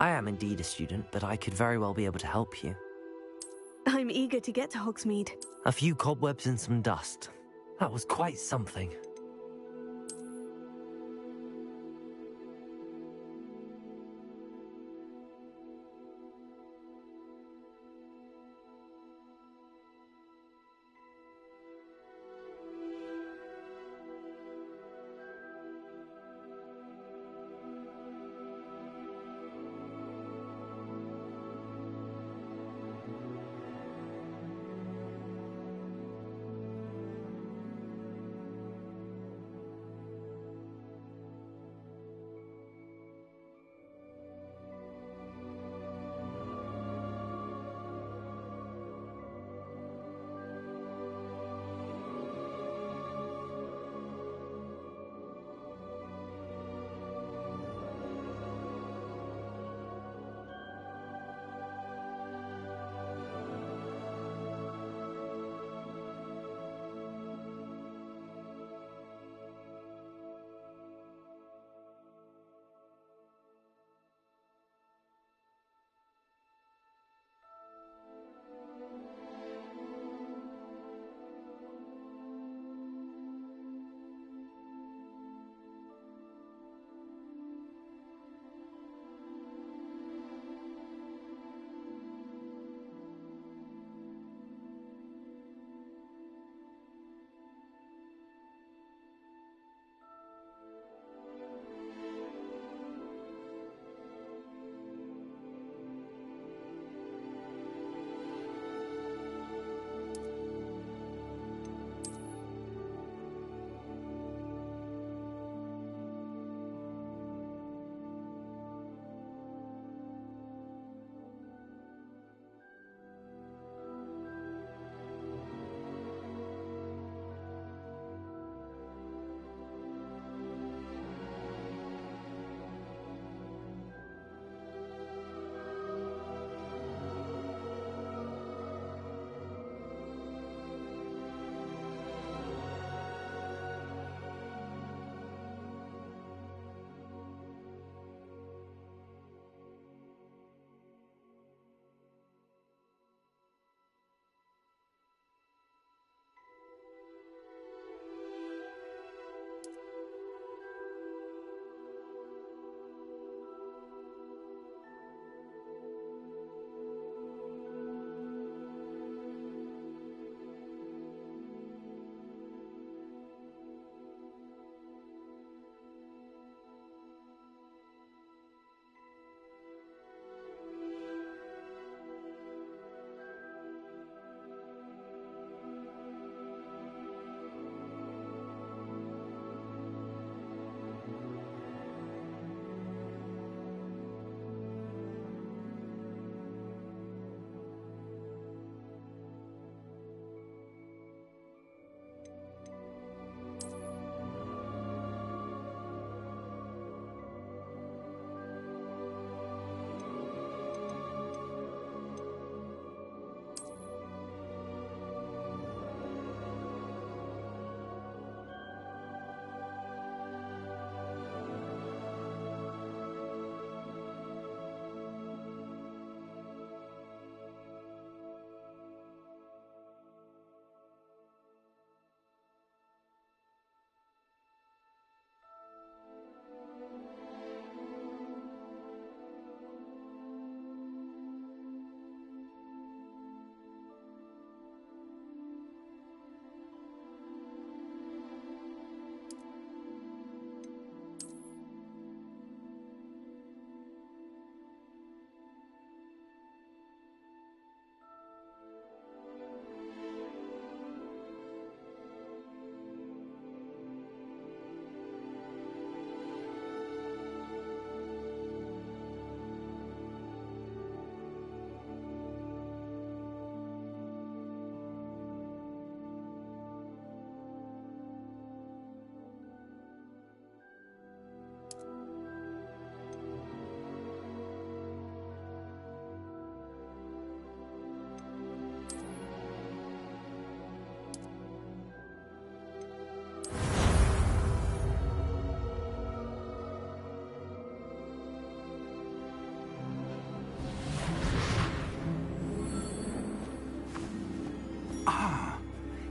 I am indeed a student, but I could very well be able to help you. I'm eager to get to Hogsmeade. A few cobwebs and some dust. That was quite something.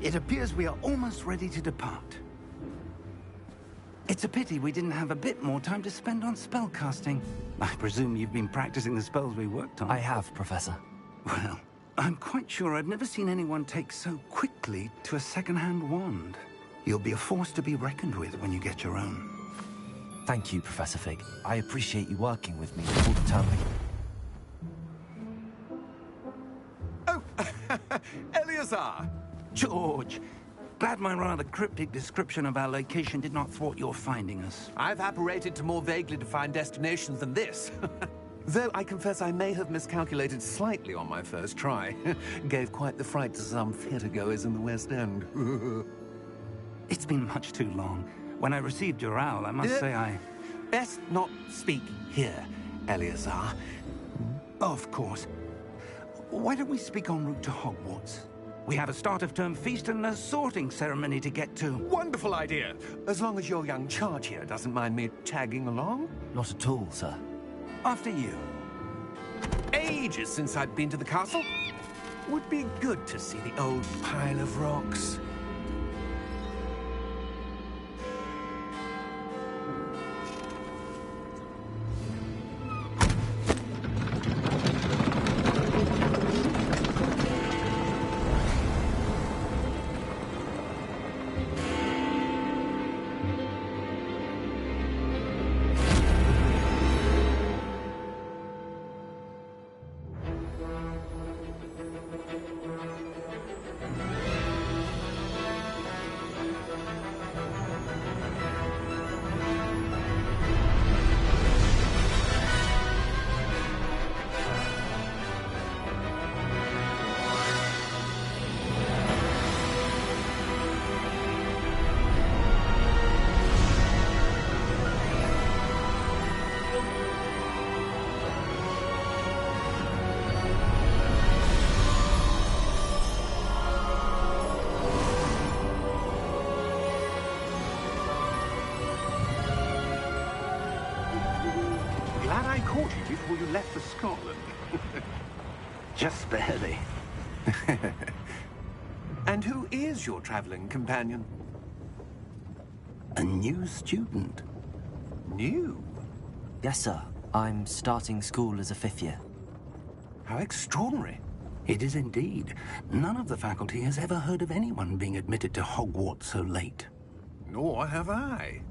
It appears we are almost ready to depart. It's a pity we didn't have a bit more time to spend on spellcasting. I presume you've been practicing the spells we worked on. I have, Professor. Well, I'm quite sure I've never seen anyone take so quickly to a second-hand wand. You'll be a force to be reckoned with when you get your own. Thank you, Professor Fig. I appreciate you working with me before the term begins. Oh, Eleazar! George! Glad my rather cryptic description of our location did not thwart your finding us. I've apparated to more vaguely defined destinations than this. Though I confess I may have miscalculated slightly on my first try. Gave quite the fright to some theatre-goers in the West End. It's been much too long. When I received your owl, I must say I... Best not speak here, Eleazar. Of course. Why don't we speak en route to Hogwarts? We have a start-of-term feast and a sorting ceremony to get to. Wonderful idea! As long as your young charge here doesn't mind me tagging along. Not at all, sir. After you. Ages since I'd been to the castle. Would be good to see the old pile of rocks. Glad I caught you before you left for Scotland. Just barely. And who is your traveling companion? A new student. New? Yes, sir. I'm starting school as a 5th year. How extraordinary. It is indeed. None of the faculty has ever heard of anyone being admitted to Hogwarts so late. Nor have I.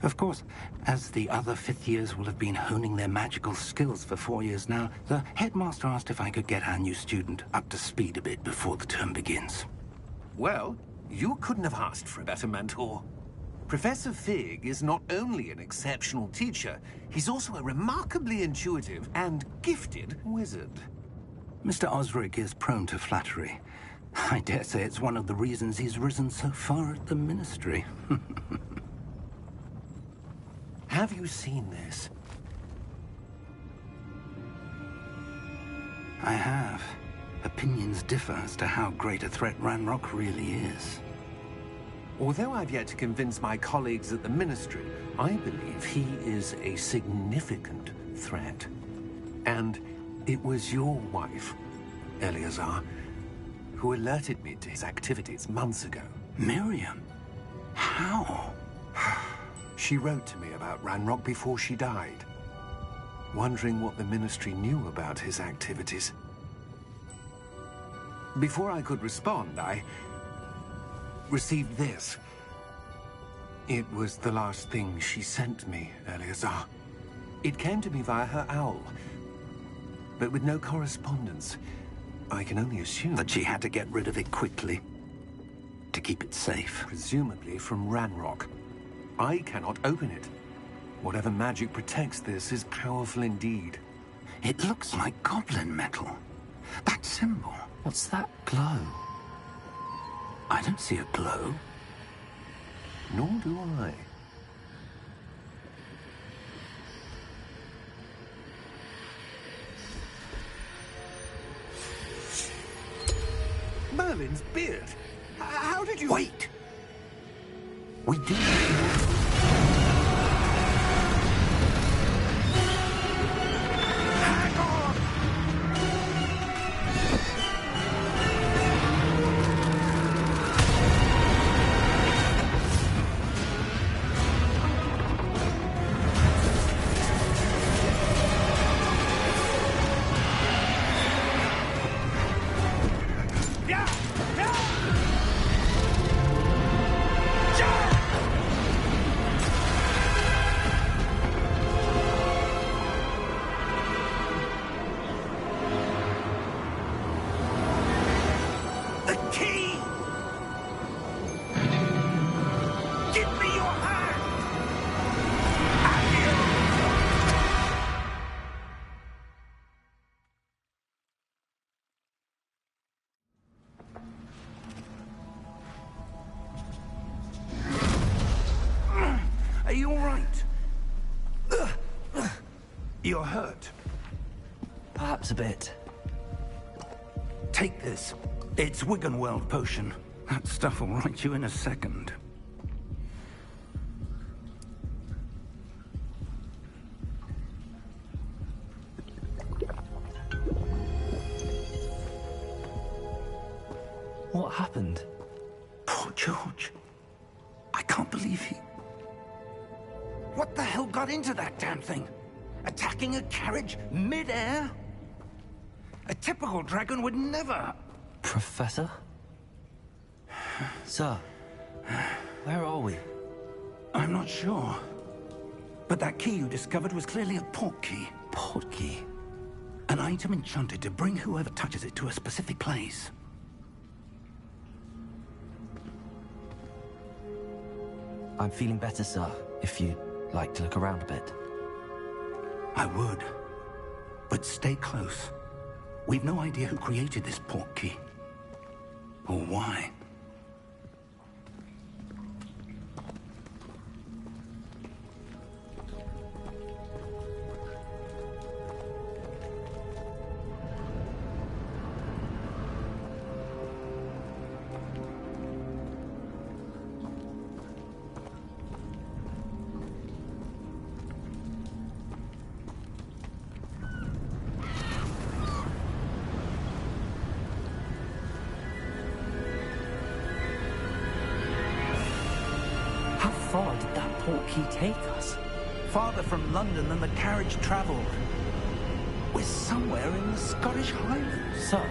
Of course, as the other 5th years will have been honing their magical skills for 4 years now, the headmaster asked if I could get our new student up to speed a bit before the term begins. Well, you couldn't have asked for a better mentor. Professor Fig is not only an exceptional teacher, he's also a remarkably intuitive and gifted wizard. Mr. Osric is prone to flattery. I dare say it's one of the reasons he's risen so far at the Ministry. Have you seen this? I have. Opinions differ as to how great a threat Ranrock really is. Although I've yet to convince my colleagues at the Ministry, I believe he is a significant threat. And it was your wife, Eleazar, who alerted me to his activities months ago. Miriam? How? She wrote to me about Ranrock before she died, wondering what the Ministry knew about his activities. Before I could respond, I received this. It was the last thing she sent me, Eleazar. It came to me via her owl, but with no correspondence. I can only assume That she had to get rid of it quickly, to keep it safe. presumably from Ranrock. I cannot open it. Whatever magic protects this is powerful indeed. It looks like goblin metal. That symbol. What's that glow? I don't see a glow. Nor do I. Merlin's beard. How did you... Wait! We do. Hang on! You're hurt. Perhaps a bit. Take this. It's Wiggenweld potion. That stuff will right you in a second. What happened? Poor George. I can't believe he... What the hell got into that damn thing? Attacking a carriage mid-air? A typical dragon would never... Professor? Sir, where are we? I'm not sure. But that key you discovered was clearly a port key. Port key? An item enchanted to bring whoever touches it to a specific place. I'm feeling better, sir, if you'd like to look around a bit. I would. But stay close. We've no idea who created this port key. Or why. How far did that port key take us? Farther from London than the carriage traveled. We're somewhere in the Scottish Highlands. Sir,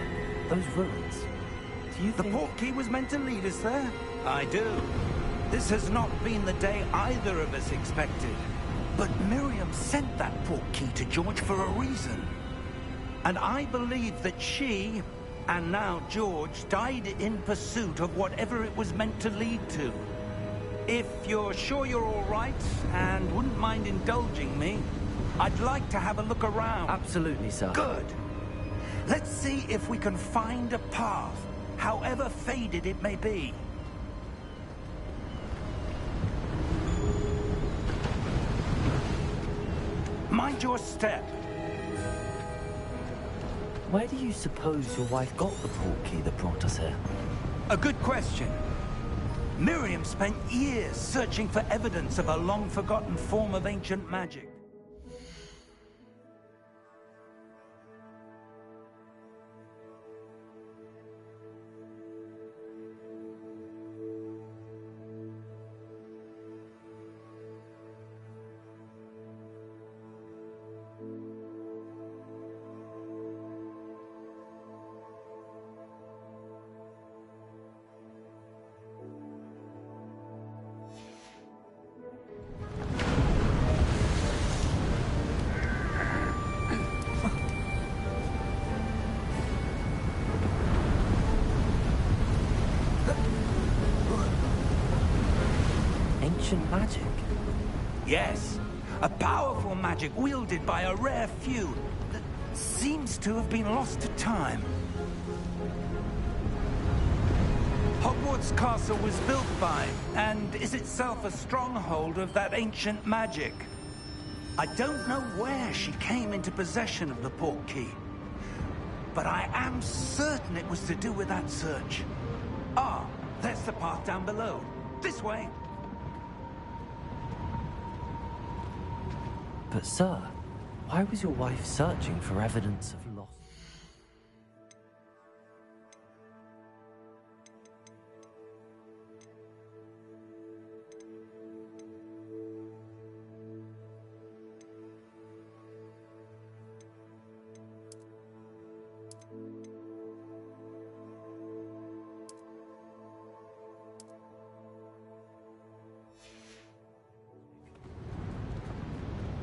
those ruins. Do you The think... port key was meant to lead us there? I do. This has not been the day either of us expected. But Miriam sent that port key to George for a reason. And I believe that she, and now George, died in pursuit of whatever it was meant to lead to. If you're sure you're all right, and wouldn't mind indulging me, I'd like to have a look around. Absolutely, sir. Good. Let's see if we can find a path, however faded it may be. Mind your step. Where do you suppose your wife got the port key that brought us here? A good question. Miriam spent years searching for evidence of a long-forgotten form of ancient magic. Ancient magic? Yes, a powerful magic wielded by a rare few that seems to have been lost to time. Hogwarts Castle was built by, and is itself a stronghold of that ancient magic. I don't know where she came into possession of the port key, but I am certain it was to do with that search. Ah, there's the path down below. This way. But sir, why was your wife searching for evidence of lost...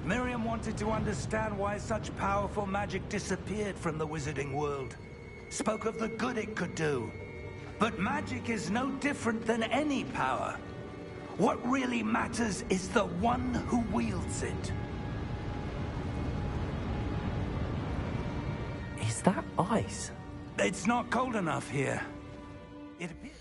Miriam wanted to understand why such powerful magic disappeared from the wizarding world. Spoke of the good it could do. But magic is no different than any power. What really matters is the one who wields it. Is that ice? It's not cold enough here. It appears...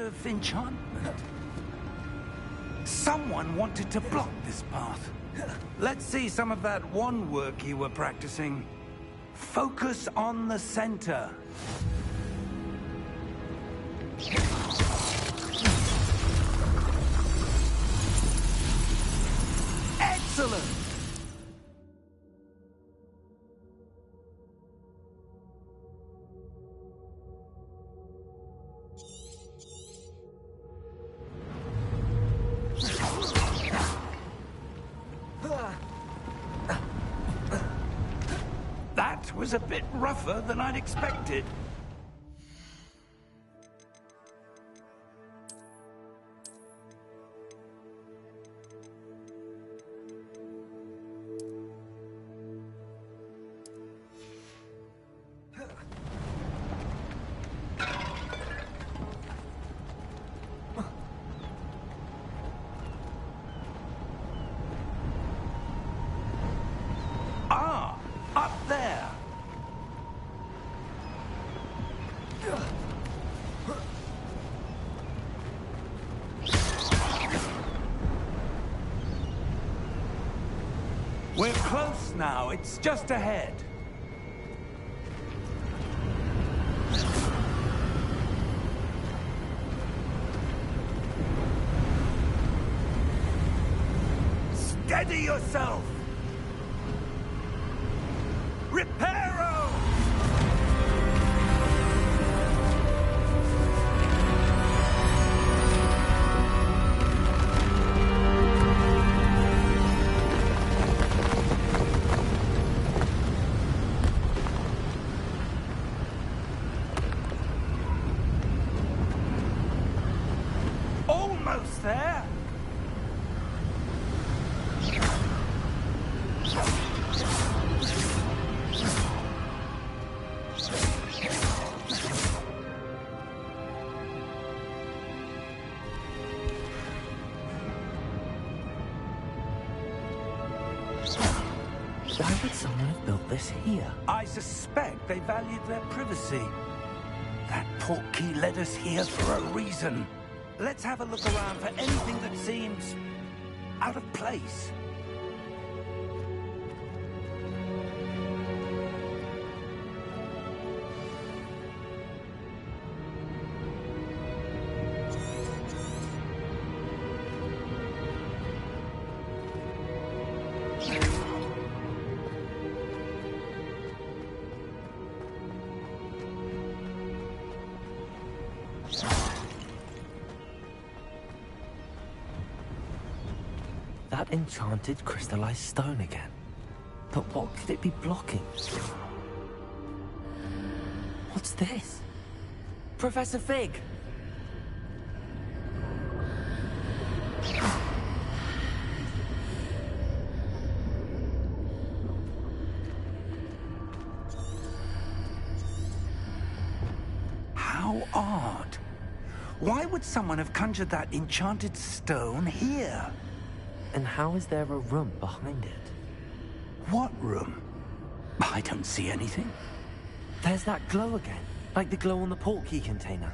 of enchantment. Someone wanted to block this path. Let's see some of that wand work you were practicing. Focus on the center. Excellent! That was a bit rougher than I'd expected. Ah, up there. We're close now. It's just ahead. Steady yourself. Reparo! Almost there. Why would someone have built this here? I suspect they valued their privacy. That portkey led us here for a reason. Let's have a look around for anything that seems out of place. That enchanted crystallized stone again. But what could it be blocking? What's this? Professor Fig! How odd. Why would someone have conjured that enchanted stone here? And how is there a room behind it? What room? I don't see anything. There's that glow again, like the glow on the portkey container.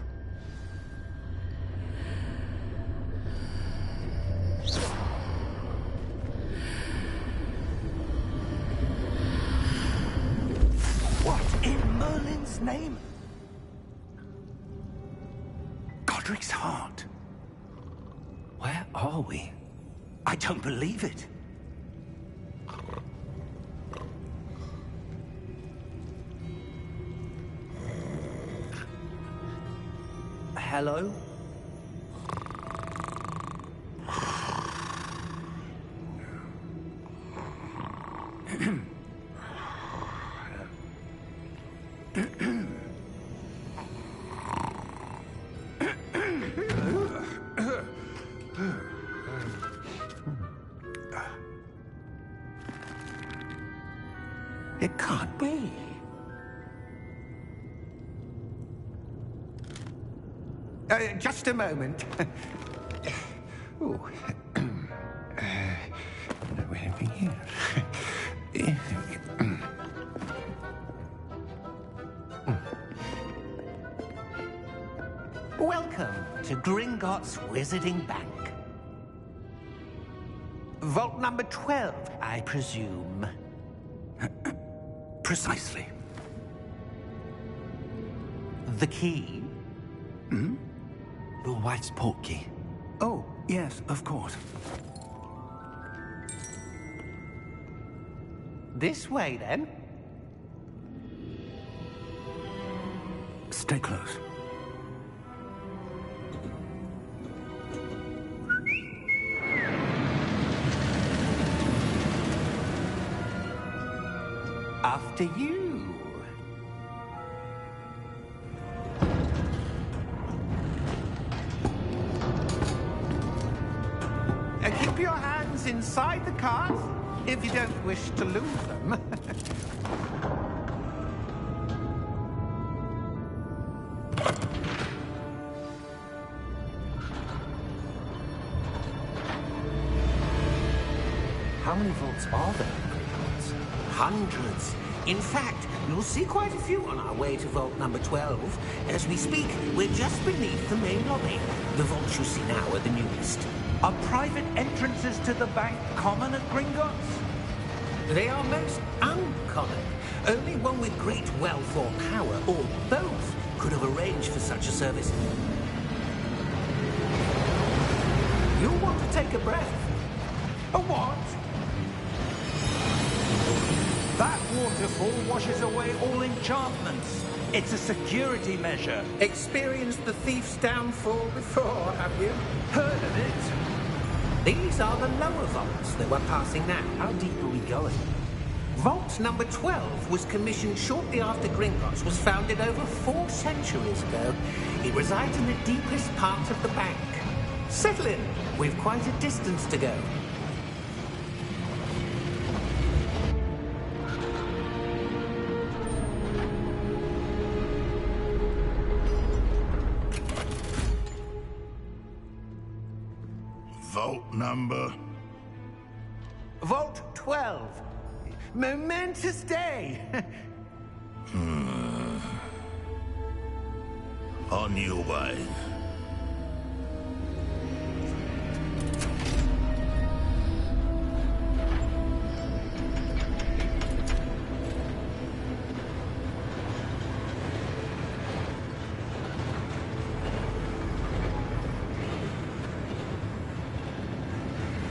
What in Merlin's name? Godric's heart. Where are we? I don't believe it. Hello? It can't be. Just a moment. Ooh. Where have we here? Welcome. to Gringotts Wizarding Bank. Vault number 12, I presume. Precisely. The key? Hmm? Your wife's portkey. Oh, yes, of course. This way, then. Stay close. After you. Keep your hands inside the cart if you don't wish to lose them. How many vaults are there in Gringotts? Hundreds. In fact, you'll see quite a few on our way to vault number 12. As we speak, we're just beneath the main lobby. The vaults you see now are the newest. Are private entrances to the bank common at Gringotts? They are most uncommon. Only one with great wealth or power, or both, could have arranged for such a service. You'll want to take a breath. A what? That waterfall washes away all enchantments. It's a security measure. Experienced the thief's downfall before, have you? Heard of it? These are the lower vaults that we're passing now. How deep are we going? Vault number 12 was commissioned shortly after Gringotts was founded over 4 centuries ago. It resides in the deepest part of the bank. Settle in. We've quite a distance to go. Vault number? Vault 12. Momentous day. On your way.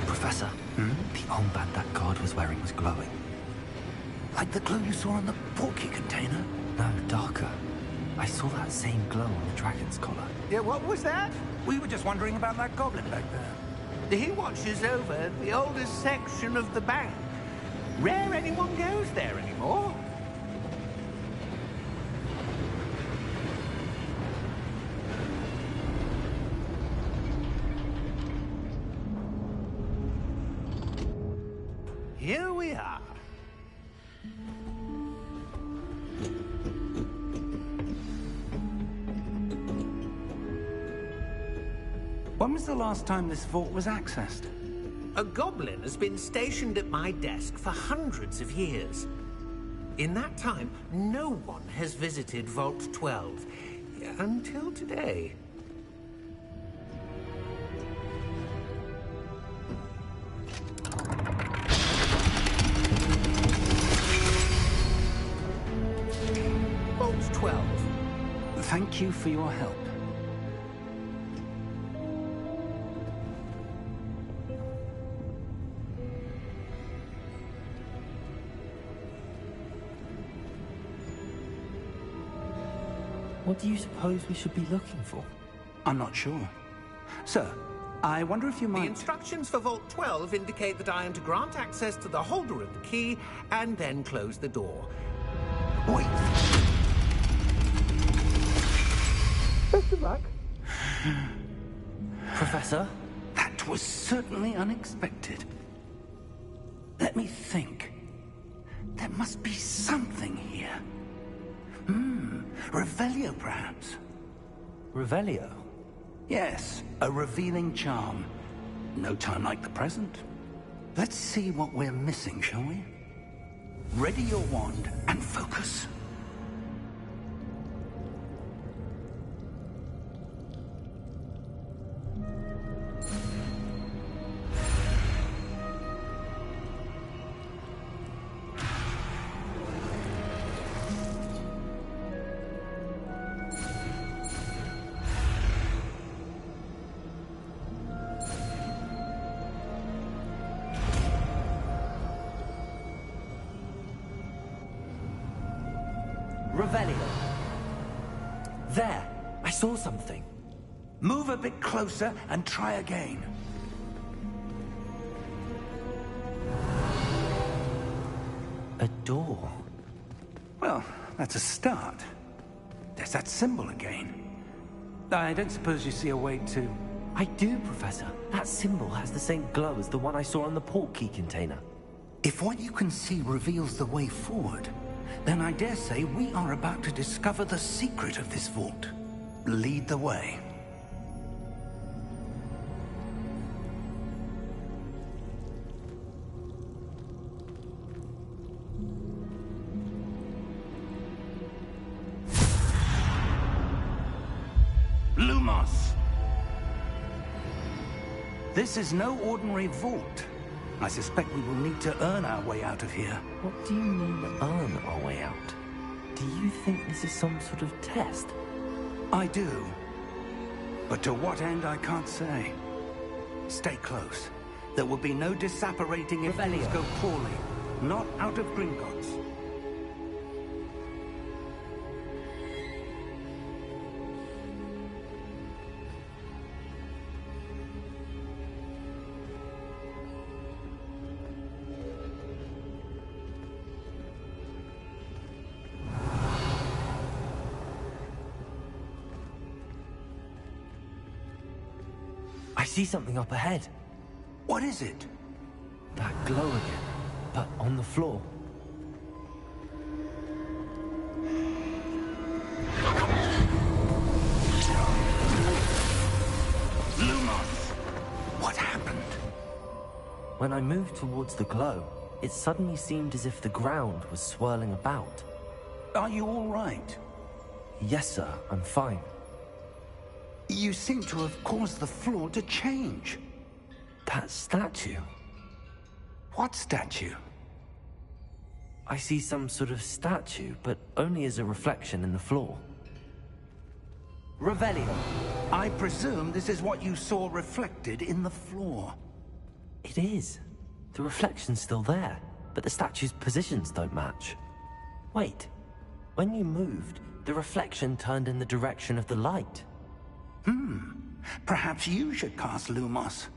Professor, the armband that guard was wearing was glowing. Like the glow you saw on the portkey container? No, darker. I saw that same glow on the dragon's collar. Yeah, what was that? We were just wondering about that goblin back there. He watches over the oldest section of the bank. Rare anyone goes there anymore. Here we are. When was the last time this vault was accessed? A goblin has been stationed at my desk for hundreds of years. In that time, no one has visited Vault 12. Until today. Vault 12. Thank you for your help. What do you suppose we should be looking for? I'm not sure. Sir, I wonder if you The might... instructions for Vault 12 indicate that I am to grant access to the holder of the key and then close the door. Wait! Best of luck. Professor? That was certainly unexpected. Let me think. There must be something here. Revelio, perhaps? Revelio? Yes, a revealing charm. No time like the present. Let's see what we're missing, shall we? Ready your wand and focus. Revelio. There! I saw something. Move a bit closer and try again. A door. Well, that's a start. There's that symbol again. I don't suppose you see a way to... I do, Professor. That symbol has the same glow as the one I saw on the port key container. If what you can see reveals the way forward, then I dare say we are about to discover the secret of this vault. Lead the way. Lumos! This is no ordinary vault. I suspect we will need to earn our way out of here. What do you mean, earn our way out? Do you think this is some sort of test? I do. But to what end, I can't say. Stay close. There will be no disapparating if things go poorly. Not out of Gringotts. I see something up ahead. What is it? That glow again, but on the floor. Lumos! What happened? When I moved towards the glow, it suddenly seemed as if the ground was swirling about. Are you all right? Yes, sir, I'm fine. You seem to have caused the floor to change. That statue. What statue? I see some sort of statue, but only as a reflection in the floor. Revelio. I presume this is what you saw reflected in the floor. It is. The reflection's still there, but the statue's positions don't match. Wait. When you moved, the reflection turned in the direction of the light. Perhaps you should cast Lumos.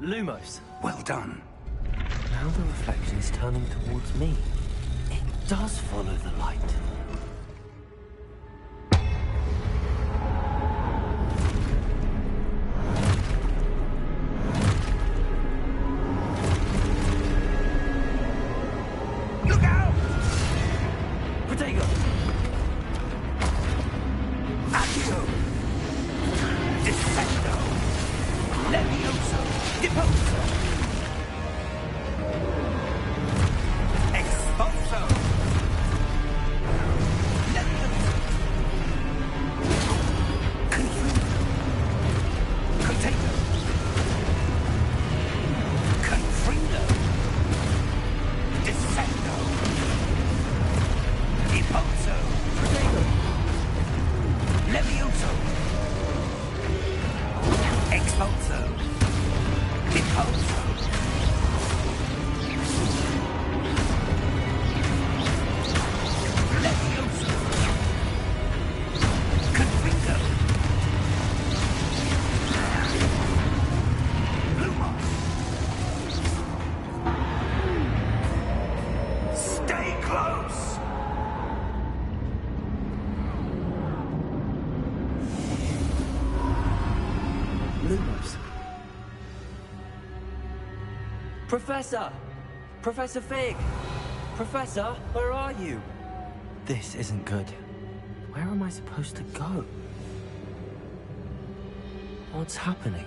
Lumos. Well done. Now the reflection is turning towards me. It does follow the light. Look out! Protego! Accio! Defendo! Levioso! Deposo! Expulso! Levioso! Confuso! Contato! Confrido! Descendo! Deposo! Protego! Levioso! Expulso! Deposo! Levioso! Confringo! Lumos! Stay close! Lumos. Professor! Professor Fig! Professor, where are you? This isn't good. Where am I supposed to go? What's happening?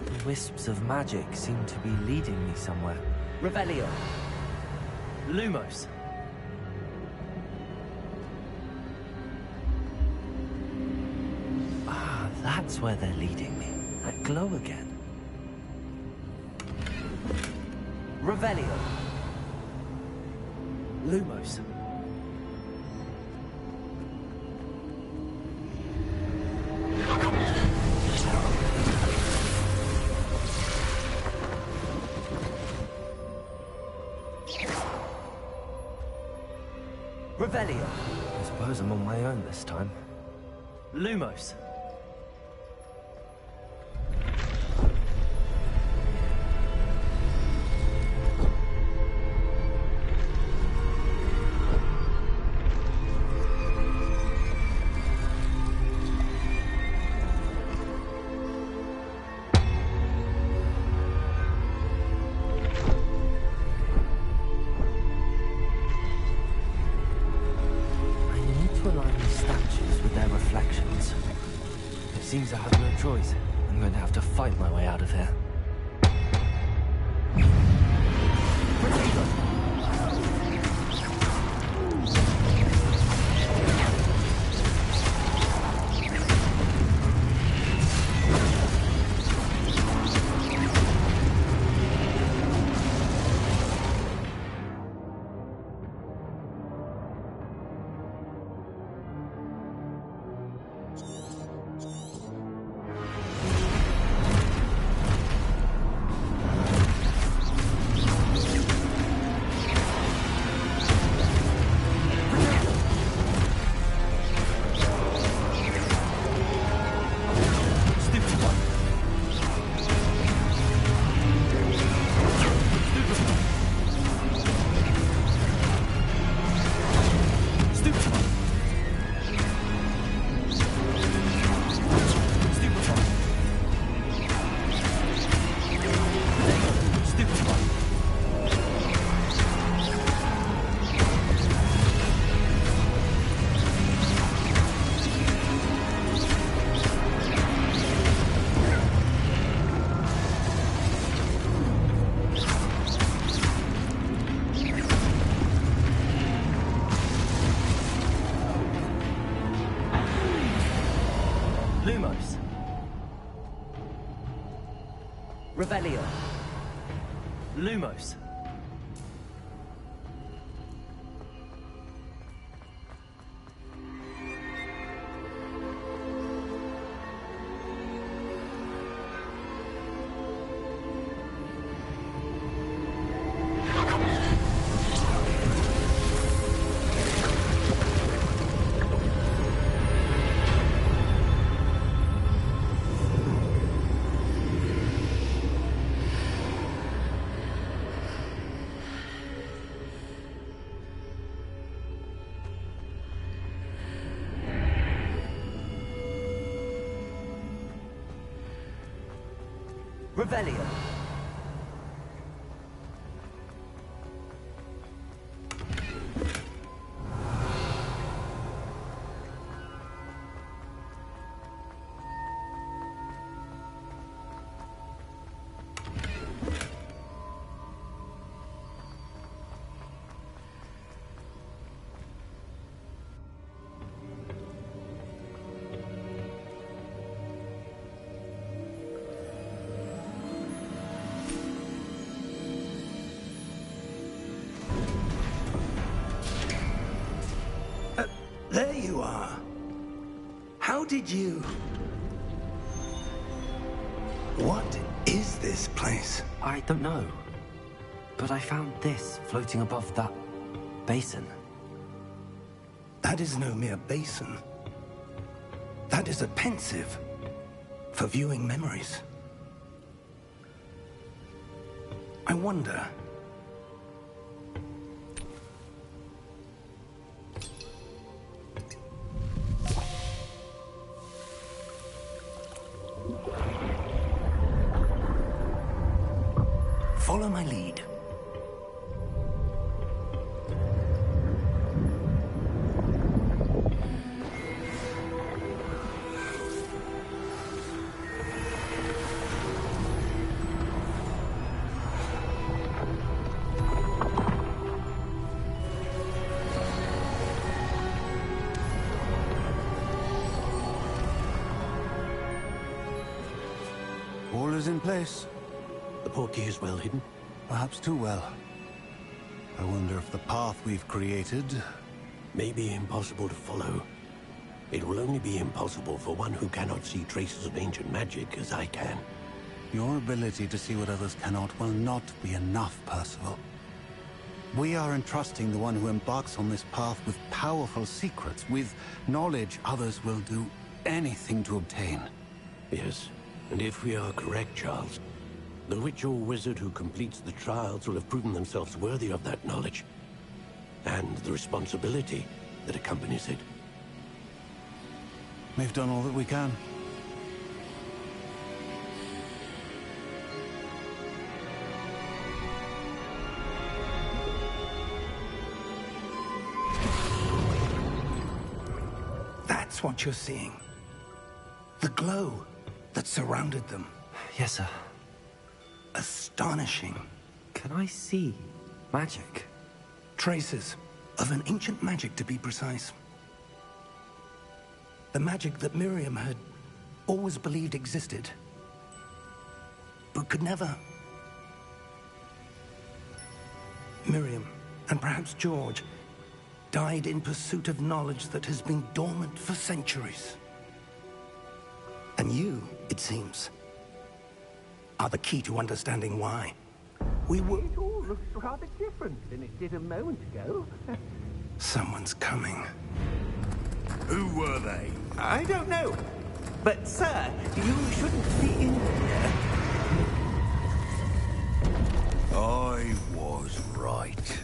The wisps of magic seem to be leading me somewhere. Revelio! Lumos! Ah, that's where they're leading me. That glow again. Revelio. Lumos. Revelio. I suppose I'm on my own this time. Lumos. Seems I have no choice. I'm going to have to fight my way out of here. Lumos. Revelio. Lumos. Revelio. There you are. How did you... What is this place? I don't know. But I found this floating above that basin. That is no mere basin. That is a pensive for viewing memories. I wonder... Follow my lead. All is in place. The portkey is well hidden. perhaps too well. I wonder if the path we've created... may be impossible to follow. It will only be impossible for one who cannot see traces of ancient magic as I can. Your ability to see what others cannot will not be enough, Percival. We are entrusting the one who embarks on this path with powerful secrets, with knowledge others will do anything to obtain. Yes, and if we are correct, Charles, the witch or wizard who completes the trials will have proven themselves worthy of that knowledge, and the responsibility that accompanies it. We've done all that we can. That's what you're seeing. The glow that surrounded them. Yes, sir. Astonishing. Can I see magic? Traces of an ancient magic, to be precise. The magic that Miriam had always believed existed, but could never. Miriam, and perhaps George, died in pursuit of knowledge that has been dormant for centuries. And you, it seems, are the key to understanding why. We were... It all looks rather different than it did a moment ago. Someone's coming. Who were they? I don't know. But, sir, you shouldn't be in here. I was right.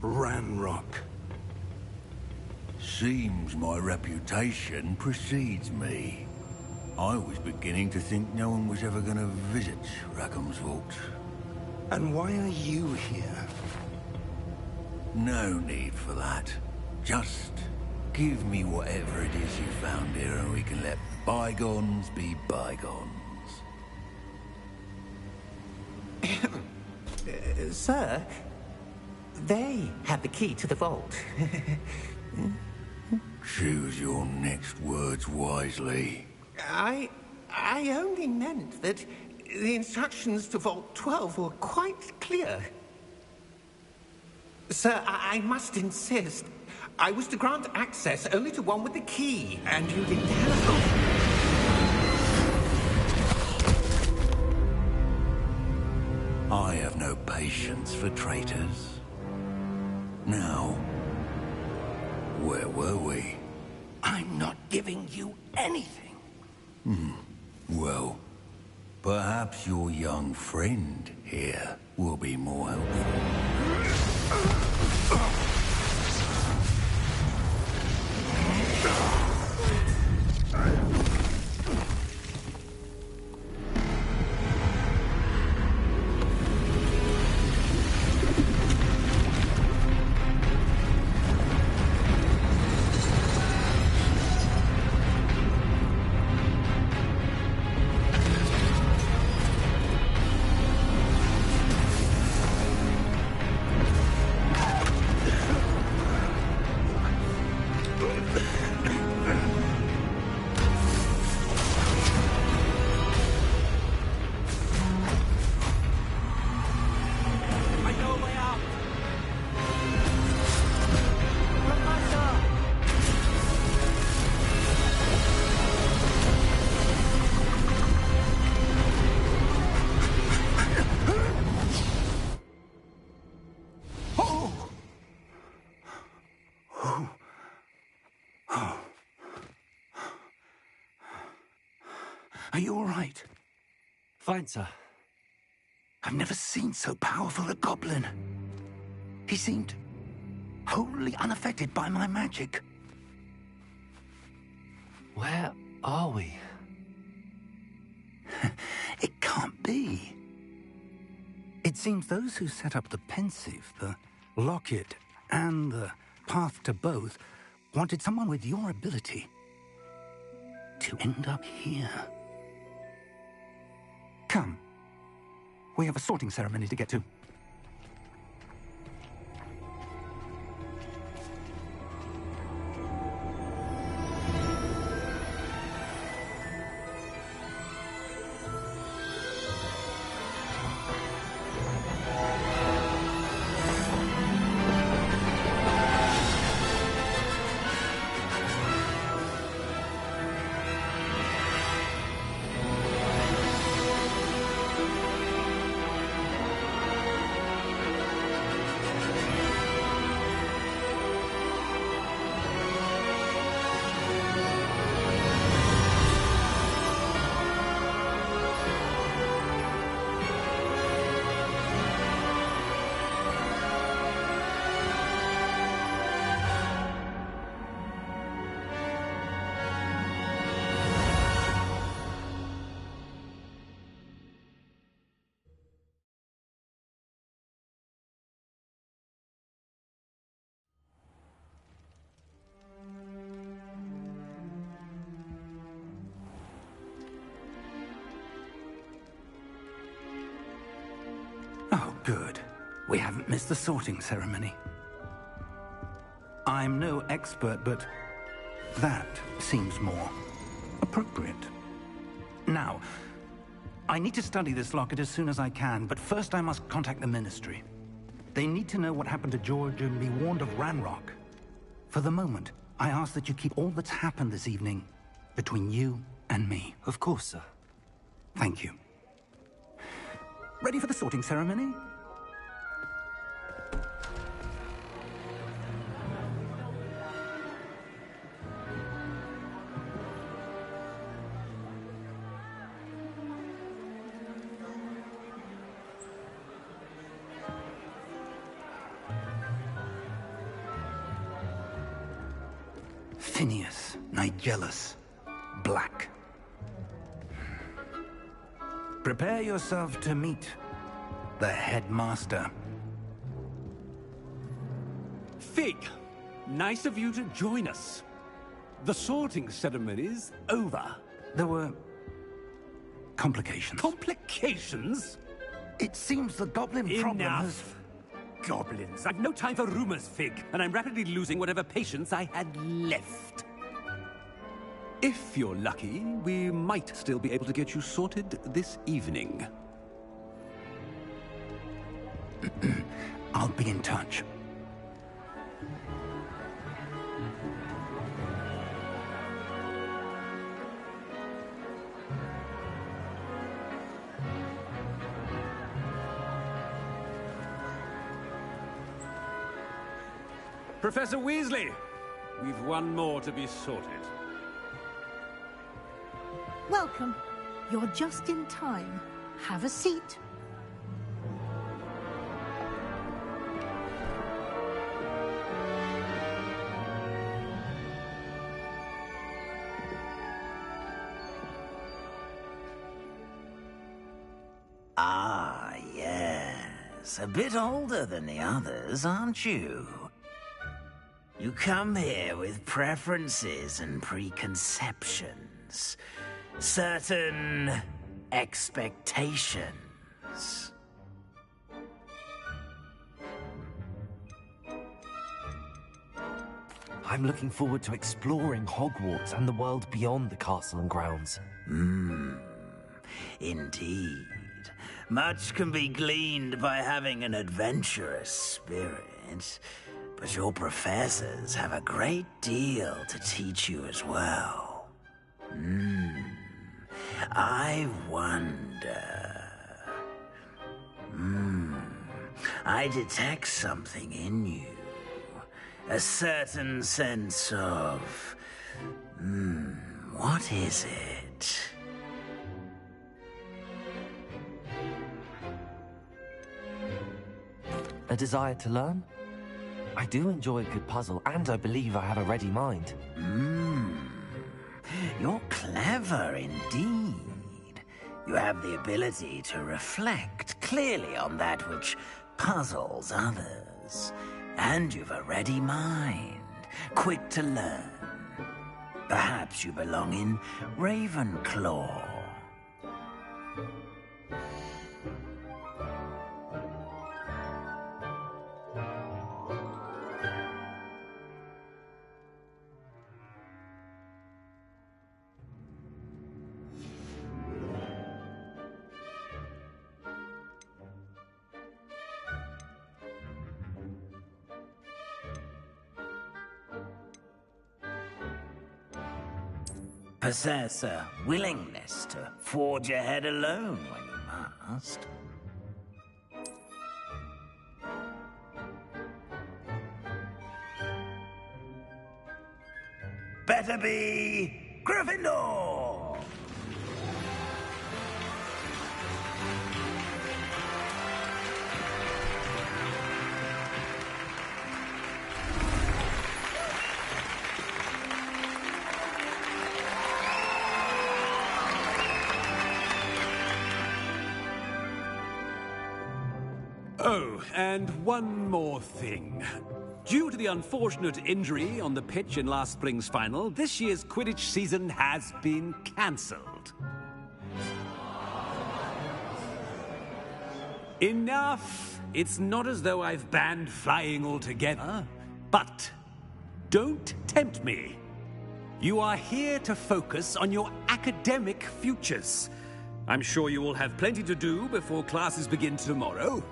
Ranrock. Seems my reputation precedes me. I was beginning to think no one was ever going to visit Rackham's vault. And why are you here? No need for that. Just give me whatever it is you found here and we can let bygones be bygones. Sir, they had the key to the vault. Choose your next words wisely. I only meant that the instructions to Vault 12 were quite clear. Sir, I must insist. I was to grant access only to one with the key, and you didn't have... I have no patience for traitors. Now, where were we? I'm not giving you anything. Well, perhaps your young friend here will be more helpful. Are you all right? Fine, sir. I've never seen so powerful a goblin. He seemed wholly unaffected by my magic. Where are we? It can't be. It seems those who set up the pensive, the locket, and the path to both wanted someone with your ability to end up here. Come. We have a sorting ceremony to get to. We haven't missed the sorting ceremony. I'm no expert, but that seems more appropriate. Now, I need to study this locket as soon as I can, but first I must contact the Ministry. They need to know what happened to George and be warned of Ranrock. For the moment, I ask that you keep all that's happened this evening between you and me. Of course, sir. Thank you. Ready for the sorting ceremony? Phineas, Nigellus, Black. Prepare yourself to meet the headmaster. Fig, nice of you to join us. The sorting ceremony's over. There were complications. Complications? It seems the goblin problem has... Enough! Goblins. I've no time for rumors, Fig, and I'm rapidly losing whatever patience I had left. If you're lucky, we might still be able to get you sorted this evening. I'll be in touch. Professor Weasley, we've one more to be sorted. Welcome. You're just in time. Have a seat. Ah, yes. A bit older than the others, aren't you? You come here with preferences and preconceptions. Certain expectations. I'm looking forward to exploring Hogwarts and the world beyond the castle and grounds. Indeed. Much can be gleaned by having an adventurous spirit, but your professors have a great deal to teach you as well. I wonder... I detect something in you. A certain sense of... what is it? A desire to learn? I do enjoy a good puzzle, and I believe I have a ready mind. You're clever indeed. You have the ability to reflect clearly on that which puzzles others. And you've a ready mind, quick to learn. Perhaps you belong in Ravenclaw. Possess a willingness to forge ahead alone when you must. Better be Gryffindor! Oh, and one more thing. Due to the unfortunate injury on the pitch in last spring's final, this year's Quidditch season has been cancelled. Enough it's not as though I've banned flying altogether, but don't tempt me. You are here to focus on your academic futures. I'm sure you will have plenty to do before classes begin tomorrow.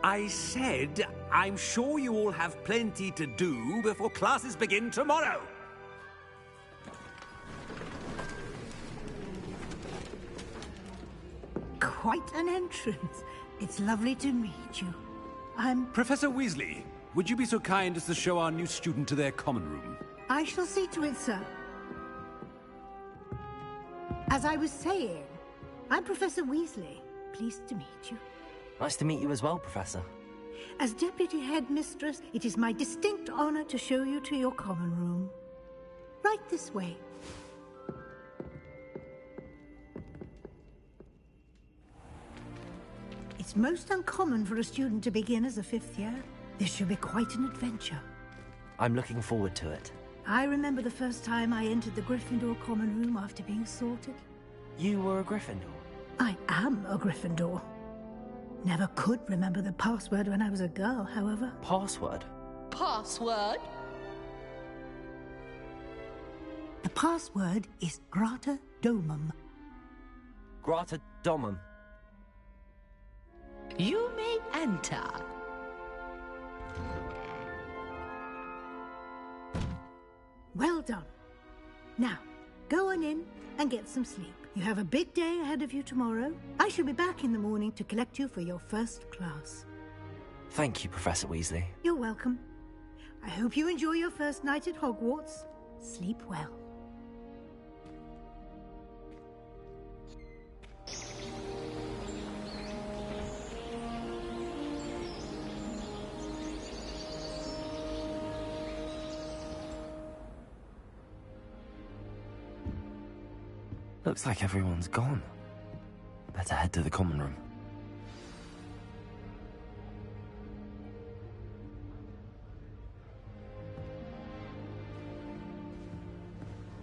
I said, I'm sure you all have plenty to do before classes begin tomorrow. Quite an entrance. It's lovely to meet you. I'm... Professor Weasley, would you be so kind as to show our new student to their common room? I shall see to it, sir. As I was saying, I'm Professor Weasley. Pleased to meet you. Nice to meet you as well, Professor. As Deputy Headmistress, it is my distinct honor to show you to your common room. Right this way. It's most uncommon for a student to begin as a fifth year. This should be quite an adventure. I'm looking forward to it. I remember the first time I entered the Gryffindor common room after being sorted. You were a Gryffindor? I am a Gryffindor. Never could remember the password when I was a girl, however. Password? Password? The password is Grata Domum. Grata Domum. You may enter. Well done. Now, go on in and get some sleep. You have a big day ahead of you tomorrow. I shall be back in the morning to collect you for your first class. Thank you, Professor Weasley. You're welcome. I hope you enjoy your first night at Hogwarts. Sleep well. Looks like everyone's gone. Better head to the common room.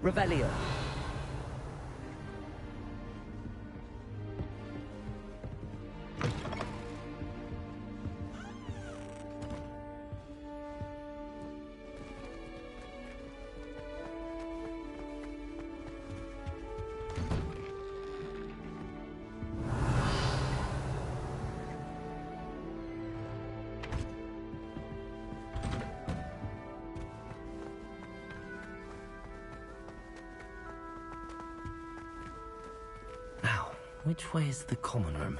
Revelio. Which way is the common room?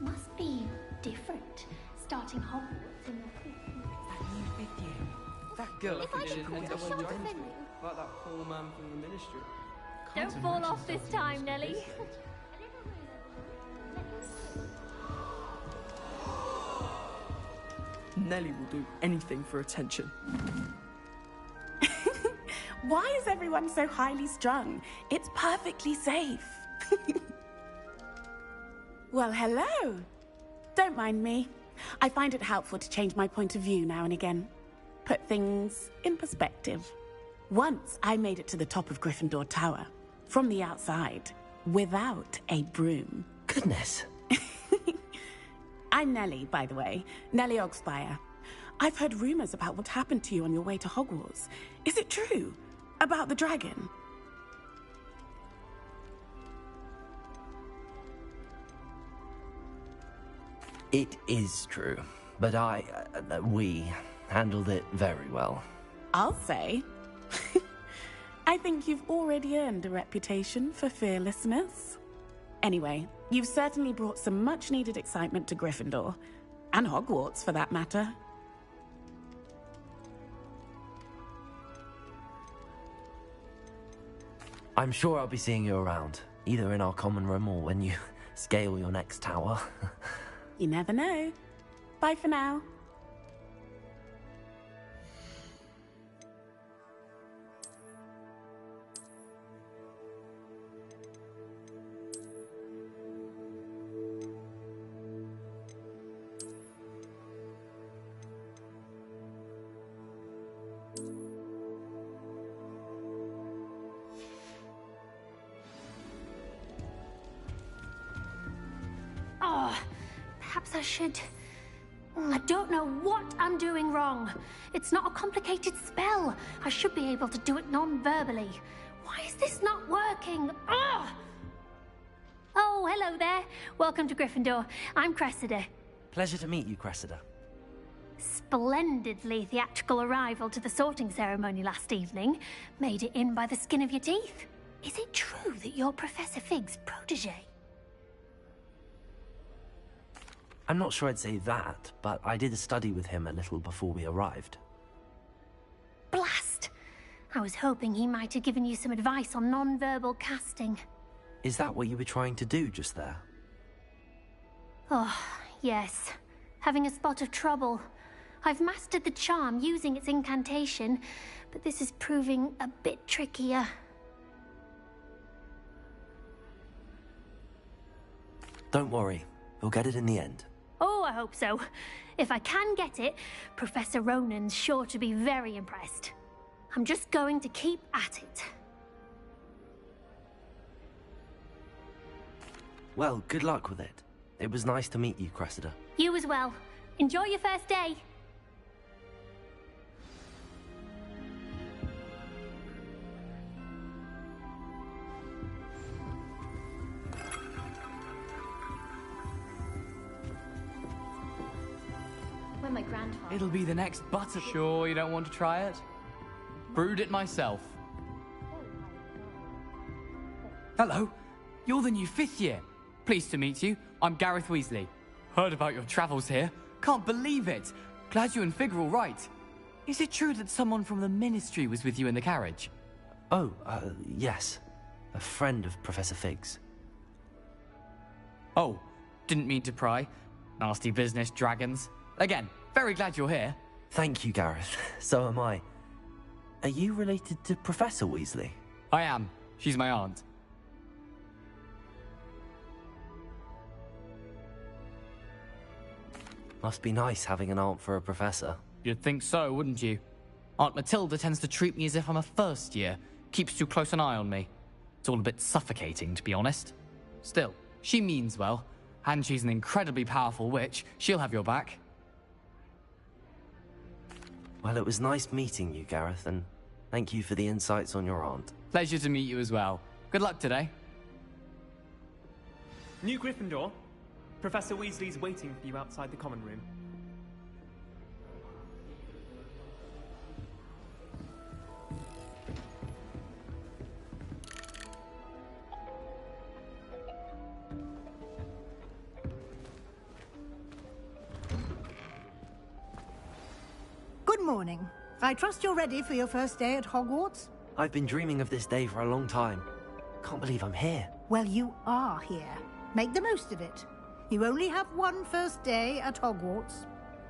Must be different, starting Hogwarts in the That new fifth year. That girl If I didn't should call end it up shut with up, anything. Henry. Like that poor man from the ministry. Don't fall off this time, Nelly. Nelly will do anything for attention. Why is everyone so highly strung? It's perfectly safe. Well, hello. Don't mind me. I find it helpful to change my point of view now and again. Put things in perspective. Once I made it to the top of Gryffindor Tower, from the outside, without a broom. Goodness. I'm Nellie, by the way. Nellie Ogspire. I've heard rumors about what happened to you on your way to Hogwarts. Is it true? About the dragon? It is true, but we handled it very well. I'll say. I think you've already earned a reputation for fearlessness. Anyway, you've certainly brought some much-needed excitement to Gryffindor. And Hogwarts, for that matter. I'm sure I'll be seeing you around, either in our common room or when you scale your next tower. You never know. Bye for now. Perhaps I should... I don't know what I'm doing wrong. It's not a complicated spell. I should be able to do it non-verbally. Why is this not working? Ugh! Oh, hello there. Welcome to Gryffindor. I'm Cressida. Pleasure to meet you, Cressida. Splendidly theatrical arrival to the sorting ceremony last evening. Made it in by the skin of your teeth. Is it true that you're Professor Fig's protege? I'm not sure I'd say that, but I did study with him a little before we arrived. Blast! I was hoping he might have given you some advice on non-verbal casting. Is that what you were trying to do just there? Oh, yes. Having a spot of trouble. I've mastered the charm using its incantation, but this is proving a bit trickier. Don't worry, we'll get it in the end. Oh, I hope so. If I can get it, Professor Ronan's sure to be very impressed. I'm just going to keep at it. Well, good luck with it. It was nice to meet you, Cressida. You as well. Enjoy your first day. When my grandfather... It'll be the next butter... Sure you don't want to try it? Brewed it myself. Hello. You're the new 5th year. Pleased to meet you. I'm Gareth Weasley. Heard about your travels here. Can't believe it. Glad you and Fig are all right. Is it true that someone from the Ministry was with you in the carriage? Oh, yes. A friend of Professor Fig's. Oh, didn't mean to pry. Nasty business, dragons. Again, very glad you're here. Thank you, Gareth. So am I. Are you related to Professor Weasley? I am. She's my aunt. Must be nice having an aunt for a professor. You'd think so, wouldn't you? Aunt Matilda tends to treat me as if I'm a first year. Keeps too close an eye on me. It's all a bit suffocating, to be honest. Still, she means well. And she's an incredibly powerful witch. She'll have your back. Well, it was nice meeting you, Gareth, and thank you for the insights on your aunt. Pleasure to meet you as well. Good luck today. New Gryffindor. Professor Weasley's waiting for you outside the common room. Good morning. I trust you're ready for your first day at Hogwarts? I've been dreaming of this day for a long time. Can't believe I'm here. Well, you are here. Make the most of it. You only have one first day at Hogwarts.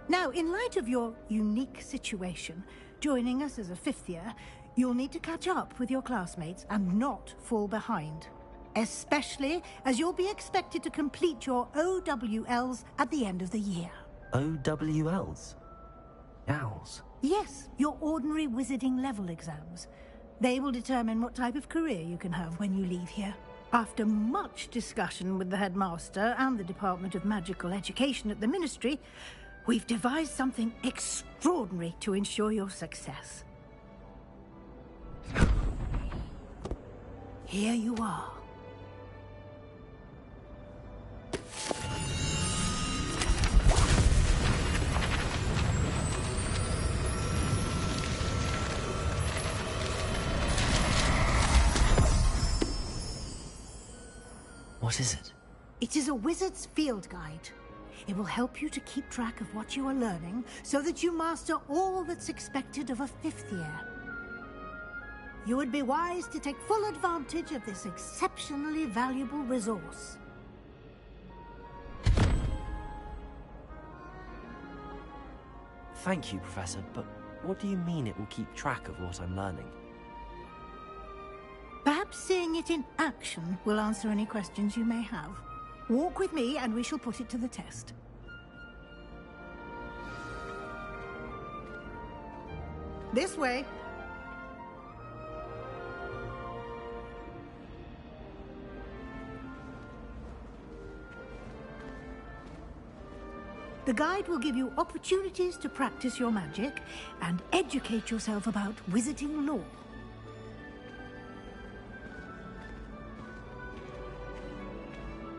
Now, in light of your unique situation, joining us as a 5th year, you'll need to catch up with your classmates and not fall behind. Especially as you'll be expected to complete your OWLs at the end of the year. OWLs? Owls? Yes, your ordinary wizarding level exams. They will determine what type of career you can have when you leave here. After much discussion with the headmaster and the Department of Magical Education at the Ministry, we've devised something extraordinary to ensure your success. Here you are. What is it? It is a wizard's field guide. It will help you to keep track of what you are learning so that you master all that's expected of a 5th year. You would be wise to take full advantage of this exceptionally valuable resource. Thank you, Professor, but what do you mean it will keep track of what I'm learning? Perhaps seeing it in action will answer any questions you may have. Walk with me and we shall put it to the test. This way. The guide will give you opportunities to practice your magic and educate yourself about wizarding lore.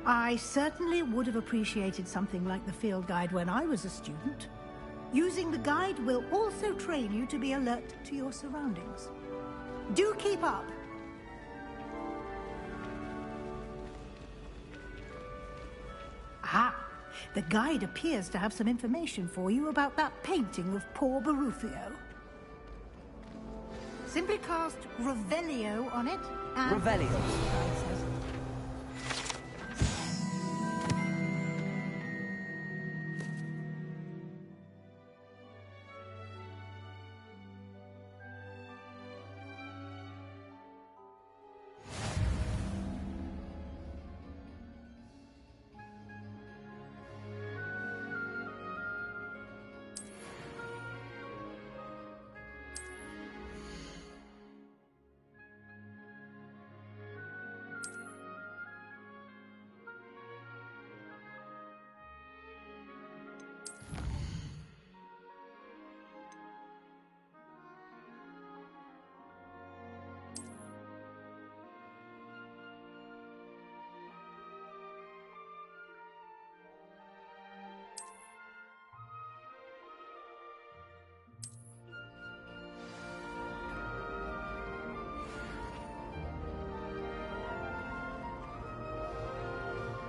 I certainly would have appreciated something like the field guide when I was a student. Using the guide will also train you to be alert to your surroundings. Do keep up! Ah, the guide appears to have some information for you about that painting of poor Barufio. Simply cast Revelio on it and... Revelio?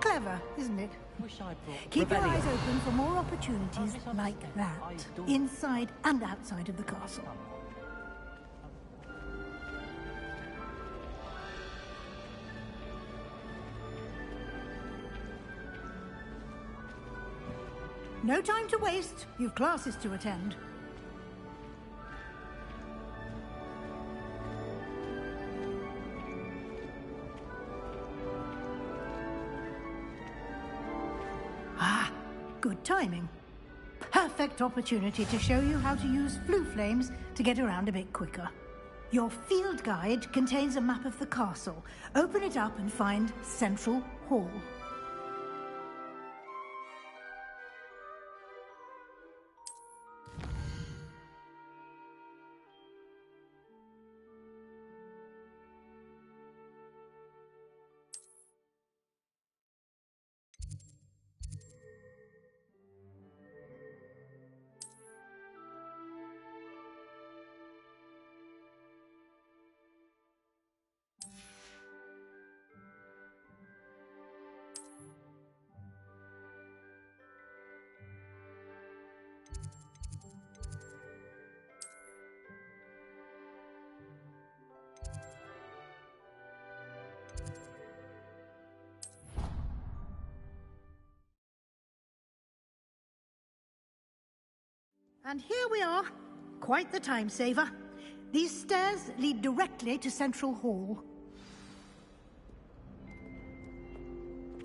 Clever, isn't it? Keep your eyes open for more opportunities like that, inside and outside of the castle. No time to waste. You've classes to attend. Ah, good timing. Perfect opportunity to show you how to use flue flames to get around a bit quicker. Your field guide contains a map of the castle. Open it up and find Central Hall. And here we are. Quite the time saver. These stairs lead directly to Central Hall.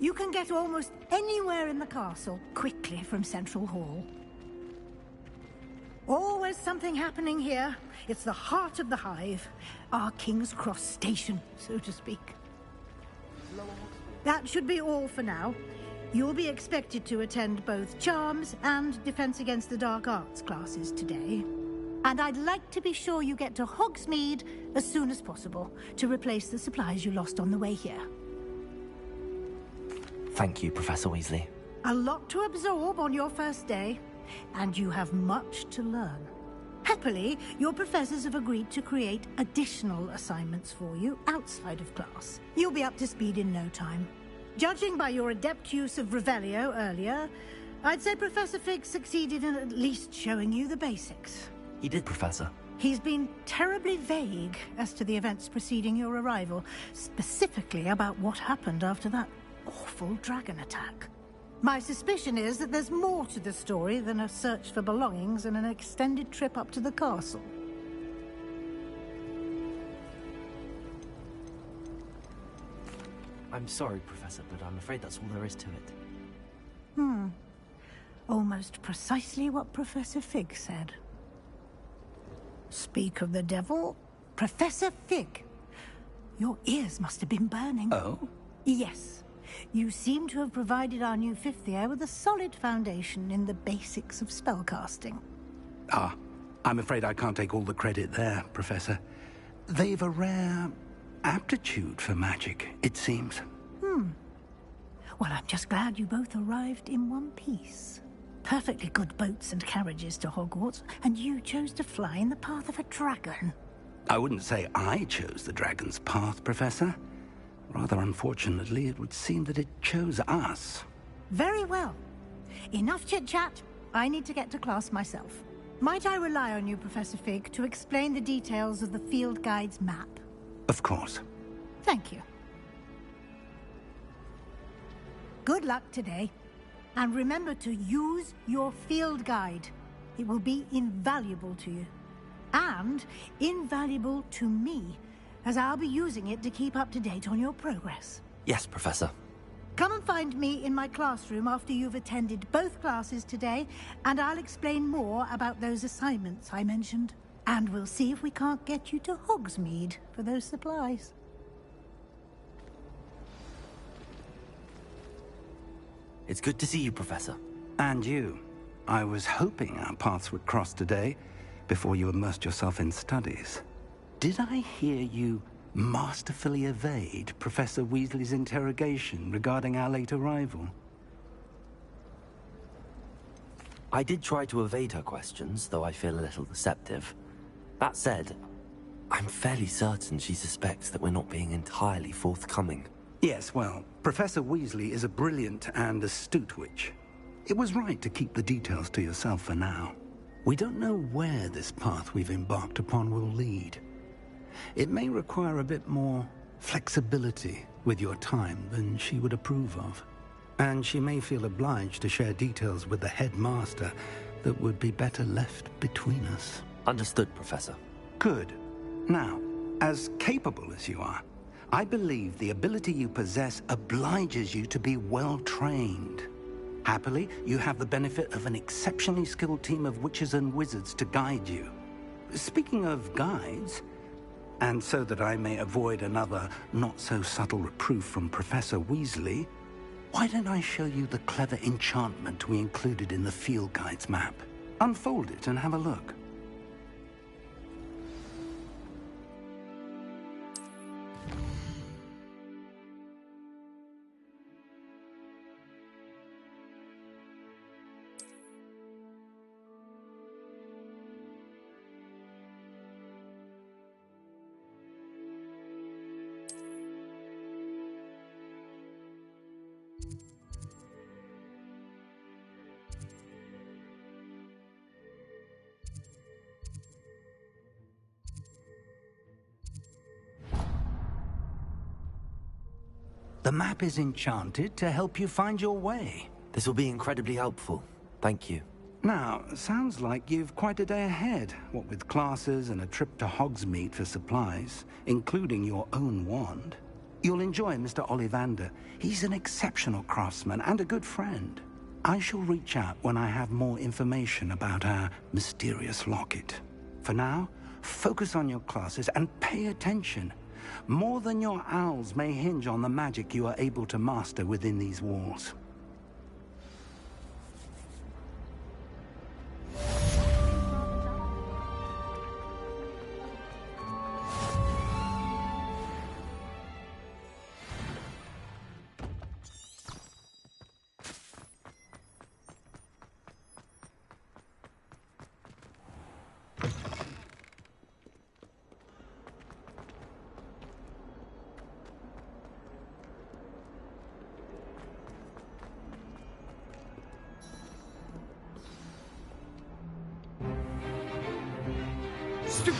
You can get almost anywhere in the castle quickly from Central Hall. Always something happening here. It's the heart of the hive. Our King's Cross station, so to speak. That should be all for now. You'll be expected to attend both Charms and Defense Against the Dark Arts classes today. And I'd like to be sure you get to Hogsmeade as soon as possible to replace the supplies you lost on the way here. Thank you, Professor Weasley. A lot to absorb on your first day, and you have much to learn. Happily, your professors have agreed to create additional assignments for you outside of class. You'll be up to speed in no time. Judging by your adept use of Revelio earlier, I'd say Professor Fig succeeded in at least showing you the basics. He did, Professor. He's been terribly vague as to the events preceding your arrival, specifically about what happened after that awful dragon attack. My suspicion is that there's more to the story than a search for belongings and an extended trip up to the castle. I'm sorry, Professor, but I'm afraid that's all there is to it. Almost precisely what Professor Fig said. Speak of the devil, Professor Fig. Your ears must have been burning. Oh? Yes. You seem to have provided our new fifth year with a solid foundation in the basics of spellcasting. Ah, I'm afraid I can't take all the credit there, Professor. They've a rare aptitude for magic, it seems. Well, I'm just glad you both arrived in one piece. Perfectly good boats and carriages to Hogwarts, and you chose to fly in the path of a dragon. I wouldn't say I chose the dragon's path, Professor. Rather unfortunately, it would seem that it chose us. Very well. Enough chit-chat. I need to get to class myself. Might I rely on you, Professor Fig, to explain the details of the field guide's map? Of course. Thank you. Good luck today. And remember to use your field guide. It will be invaluable to you. And invaluable to me, as I'll be using it to keep up to date on your progress. Yes, Professor. Come and find me in my classroom after you've attended both classes today, and I'll explain more about those assignments I mentioned. And we'll see if we can't get you to Hogsmeade for those supplies. It's good to see you, Professor. And you. I was hoping our paths would cross today, before you immersed yourself in studies. Did I hear you masterfully evade Professor Weasley's interrogation regarding our late arrival? I did try to evade her questions, though I feel a little deceptive. That said, I'm fairly certain she suspects that we're not being entirely forthcoming. Yes, well, Professor Weasley is a brilliant and astute witch. It was right to keep the details to yourself for now. We don't know where this path we've embarked upon will lead. It may require a bit more flexibility with your time than she would approve of. And she may feel obliged to share details with the headmaster that would be better left between us. Understood, Professor. Good. Now, as capable as you are, I believe the ability you possess obliges you to be well-trained. Happily, you have the benefit of an exceptionally skilled team of witches and wizards to guide you. Speaking of guides, and so that I may avoid another not-so-subtle reproof from Professor Weasley, why don't I show you the clever enchantment we included in the field guide's map? Unfold it and have a look. The map is enchanted to help you find your way. This will be incredibly helpful. Thank you. Now, sounds like you've quite a day ahead, what with classes and a trip to Hogsmeade for supplies, including your own wand. You'll enjoy Mr. Ollivander. He's an exceptional craftsman and a good friend. I shall reach out when I have more information about our mysterious locket. For now, focus on your classes and pay attention. More than your owls may hinge on the magic you are able to master within these walls. Stupefy!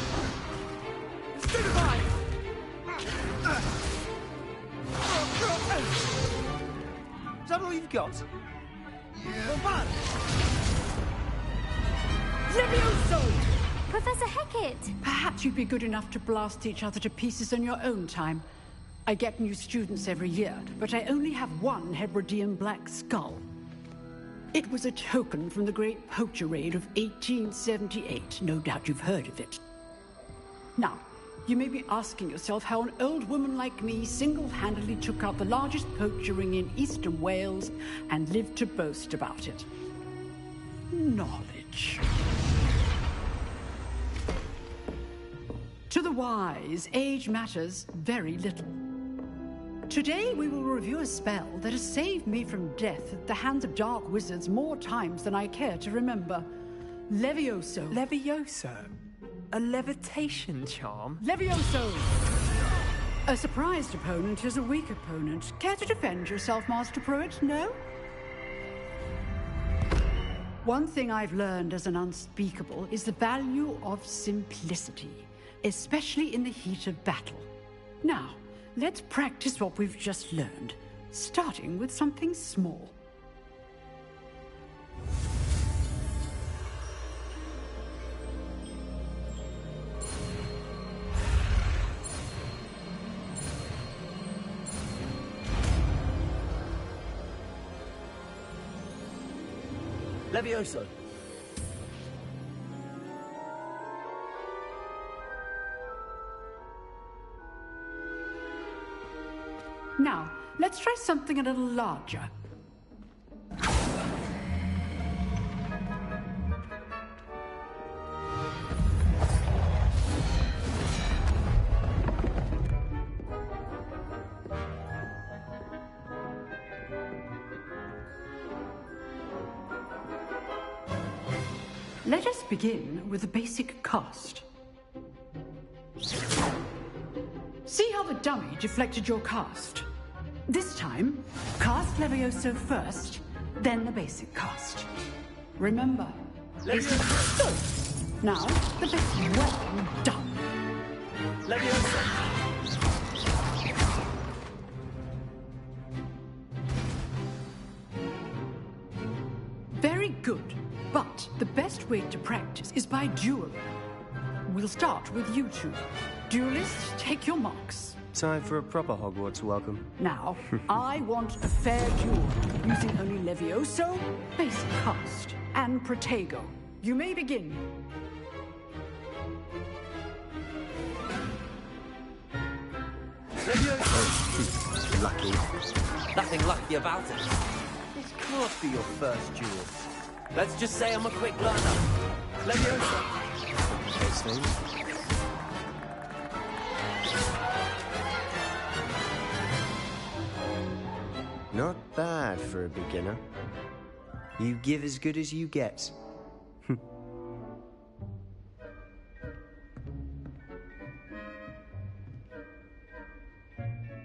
Is that all you've got? Yeah. Levioso! Professor Hecat! Perhaps you'd be good enough to blast each other to pieces in your own time. I get new students every year, but I only have one Hebridean black skull. It was a token from the Great Poacher Raid of 1878. No doubt you've heard of it. Now, You may be asking yourself how an old woman like me single-handedly took out the largest poacher ring in eastern Wales and lived to boast about it. Knowledge. To the wise, age matters very little. Today we will review a spell that has saved me from death at the hands of dark wizards more times than I care to remember. Levioso. Levioso? A levitation charm? Levioso! A surprised opponent is a weak opponent. Care to defend yourself, Master Pruitt? No? One thing I've learned as an unspeakable is the value of simplicity, especially in the heat of battle. Now, let's practice what we've just learned, starting with something small. Levioso. Now, let's try something a little larger. Let us begin with the basic cast. See how the dummy deflected your cast? This time, cast Levioso first, then the basic cast. Remember, Levioso. Good. Now, the basic. Well done. Levioso. Very good. But the best way to practice is by duel. We'll start with you two. Duelists, take your marks. Time for a proper Hogwarts welcome. Now, I want a fair duel, using only Levioso, basic cast, and Protego. You may begin. Levioso! Lucky. Nothing lucky about it. This can't be your first duel. Let's just say I'm a quick learner. Levioso. Those things. Not bad for a beginner. You give as good as you get.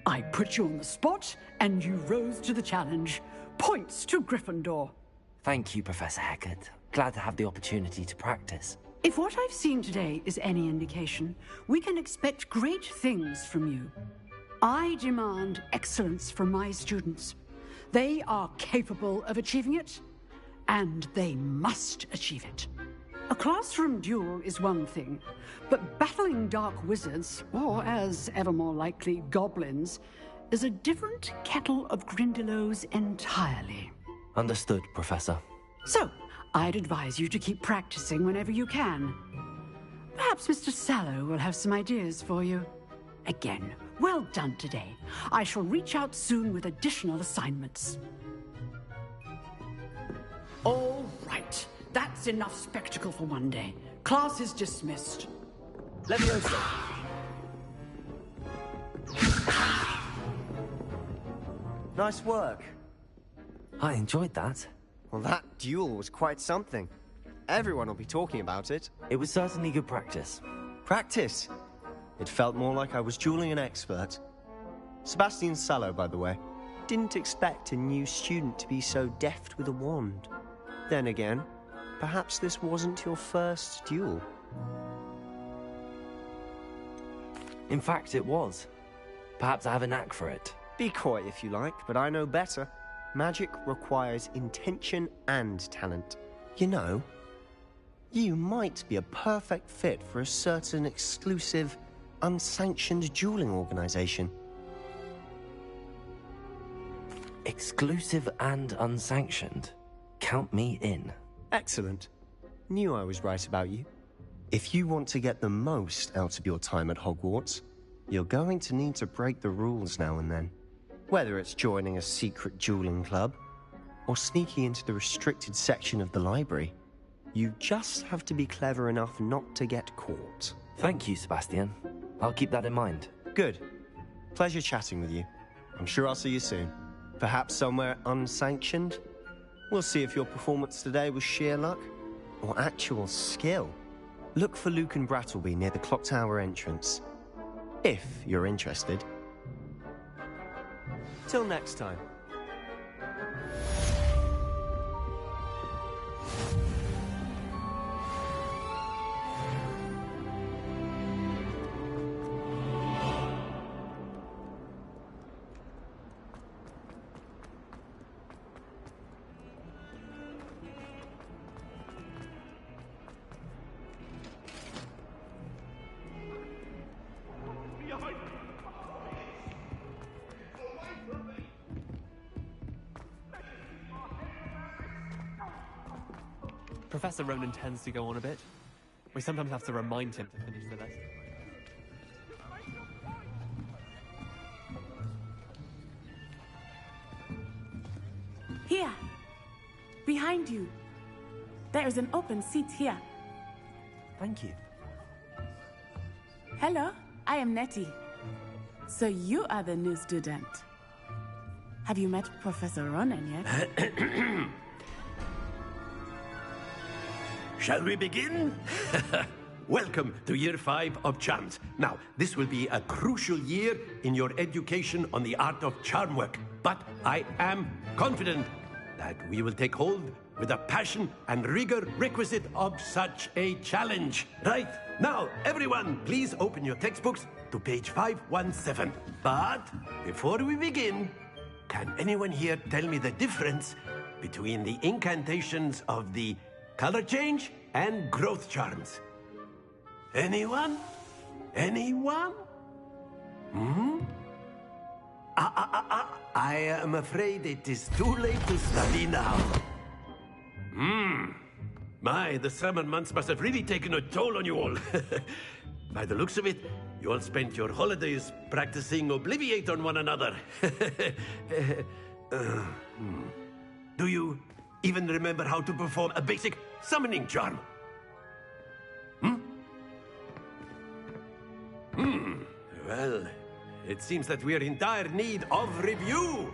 I put you on the spot, and you rose to the challenge. Points to Gryffindor. Thank you, Professor Hecat. Glad to have the opportunity to practice. If what I've seen today is any indication, we can expect great things from you. I demand excellence from my students. They are capable of achieving it, and they must achieve it. A classroom duel is one thing, but battling dark wizards, or as ever more likely, goblins, is a different kettle of Grindylows entirely. Understood, Professor. So, I'd advise you to keep practicing whenever you can. Perhaps Mr. Sallow will have some ideas for you. Again, well done today. I shall reach out soon with additional assignments. All right. That's enough spectacle for one day. Class is dismissed. Levioso. Nice work. I enjoyed that. Well, that duel was quite something. Everyone will be talking about it. It was certainly good practice. Practice? It felt more like I was dueling an expert. Sebastian Sallow, by the way. Didn't expect a new student to be so deft with a wand. Then again, perhaps this wasn't your first duel. In fact, it was. Perhaps I have a knack for it. Be coy if you like, but I know better. Magic requires intention and talent. You know, you might be a perfect fit for a certain exclusive, unsanctioned dueling organization. Exclusive and unsanctioned? Count me in. Excellent. Knew I was right about you. If you want to get the most out of your time at Hogwarts, you're going to need to break the rules now and then. Whether it's joining a secret dueling club, or sneaking into the restricted section of the library, you just have to be clever enough not to get caught. Thank you, Sebastian. I'll keep that in mind. Good. Pleasure chatting with you. I'm sure I'll see you soon. Perhaps somewhere unsanctioned? We'll see if your performance today was sheer luck or actual skill. Look for Luke and Brattleby near the clock tower entrance, if you're interested. Till next time. Professor Ronan tends to go on a bit. We sometimes have to remind him to finish the lesson. Here! Behind you. There is an open seat here. Thank you. Hello, I am Nettie. So you are the new student. Have you met Professor Ronan yet? Shall we begin? Welcome to Year 5 of Charms. Now, this will be a crucial year in your education on the art of charm work. But I am confident that we will take hold with the passion and rigor requisite of such a challenge. Right, now, everyone, please open your textbooks to page 517. But before we begin, can anyone here tell me the difference between the incantations of the color change and growth charms? Anyone? Anyone? I am afraid it is too late to study now. My, the summer months must have really taken a toll on you all. By the looks of it, you all spent your holidays practicing Obliviate on one another. Do you even remember how to perform a basic summoning charm? Well, it seems that we're in dire need of review.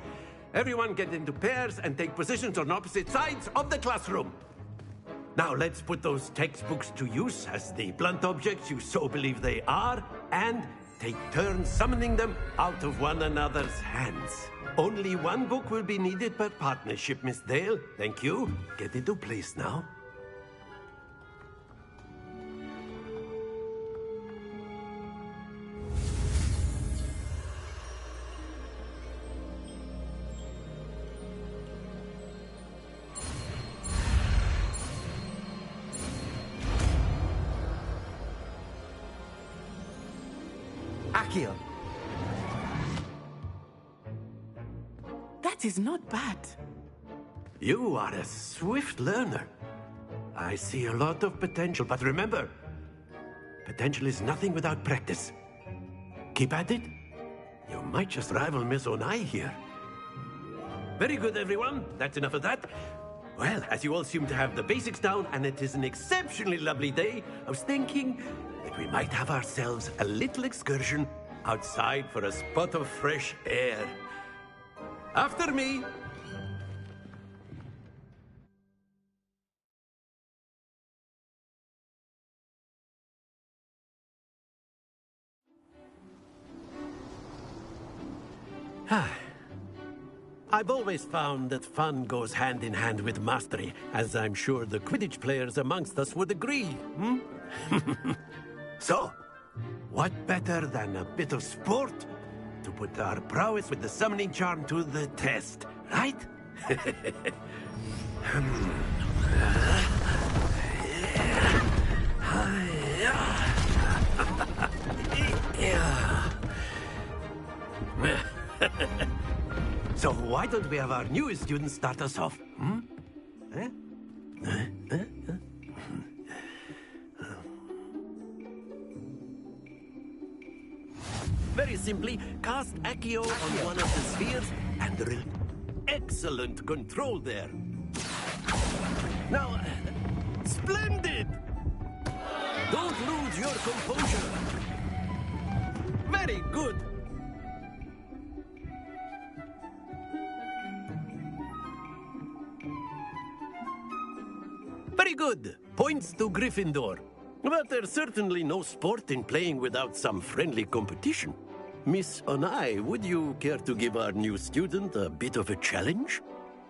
Everyone get into pairs and take positions on opposite sides of the classroom. Now let's put those textbooks to use as the blunt objects you so believe they are, and take turns summoning them out of one another's hands. Only one book will be needed per partnership, Miss Dale. Thank you. Get into place now. Accio. That is not bad. You are a swift learner. I see a lot of potential, but remember, potential is nothing without practice. Keep at it. You might just rival Miss Onai here. Very good, everyone. That's enough of that. Well, as you all seem to have the basics down, and it is an exceptionally lovely day, I was thinking that we might have ourselves a little excursion outside for a spot of fresh air. After me. I've always found that fun goes hand in hand with mastery, as I'm sure the Quidditch players amongst us would agree. So, what better than a bit of sport to put our prowess with the summoning charm to the test, right? So why don't we have our newest student start us off? simply cast Accio on one of the spheres and excellent control there. Now, splendid! Don't lose your composure. Very good. Very good. Points to Gryffindor. But there's certainly no sport in playing without some friendly competition. Miss Onai, would you care to give our new student a bit of a challenge?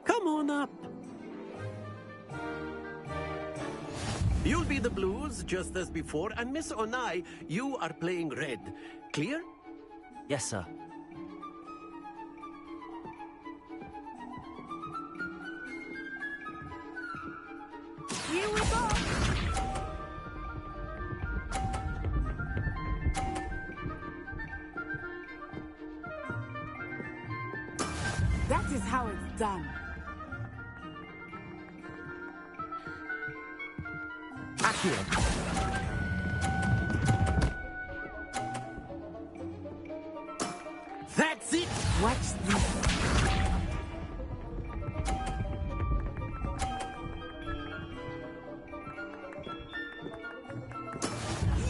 Come on up. You'll be the blues, just as before, and Miss Onai, you are playing red. Clear? Yes, sir. Here we go! That is how it's done. That's it! Watch this.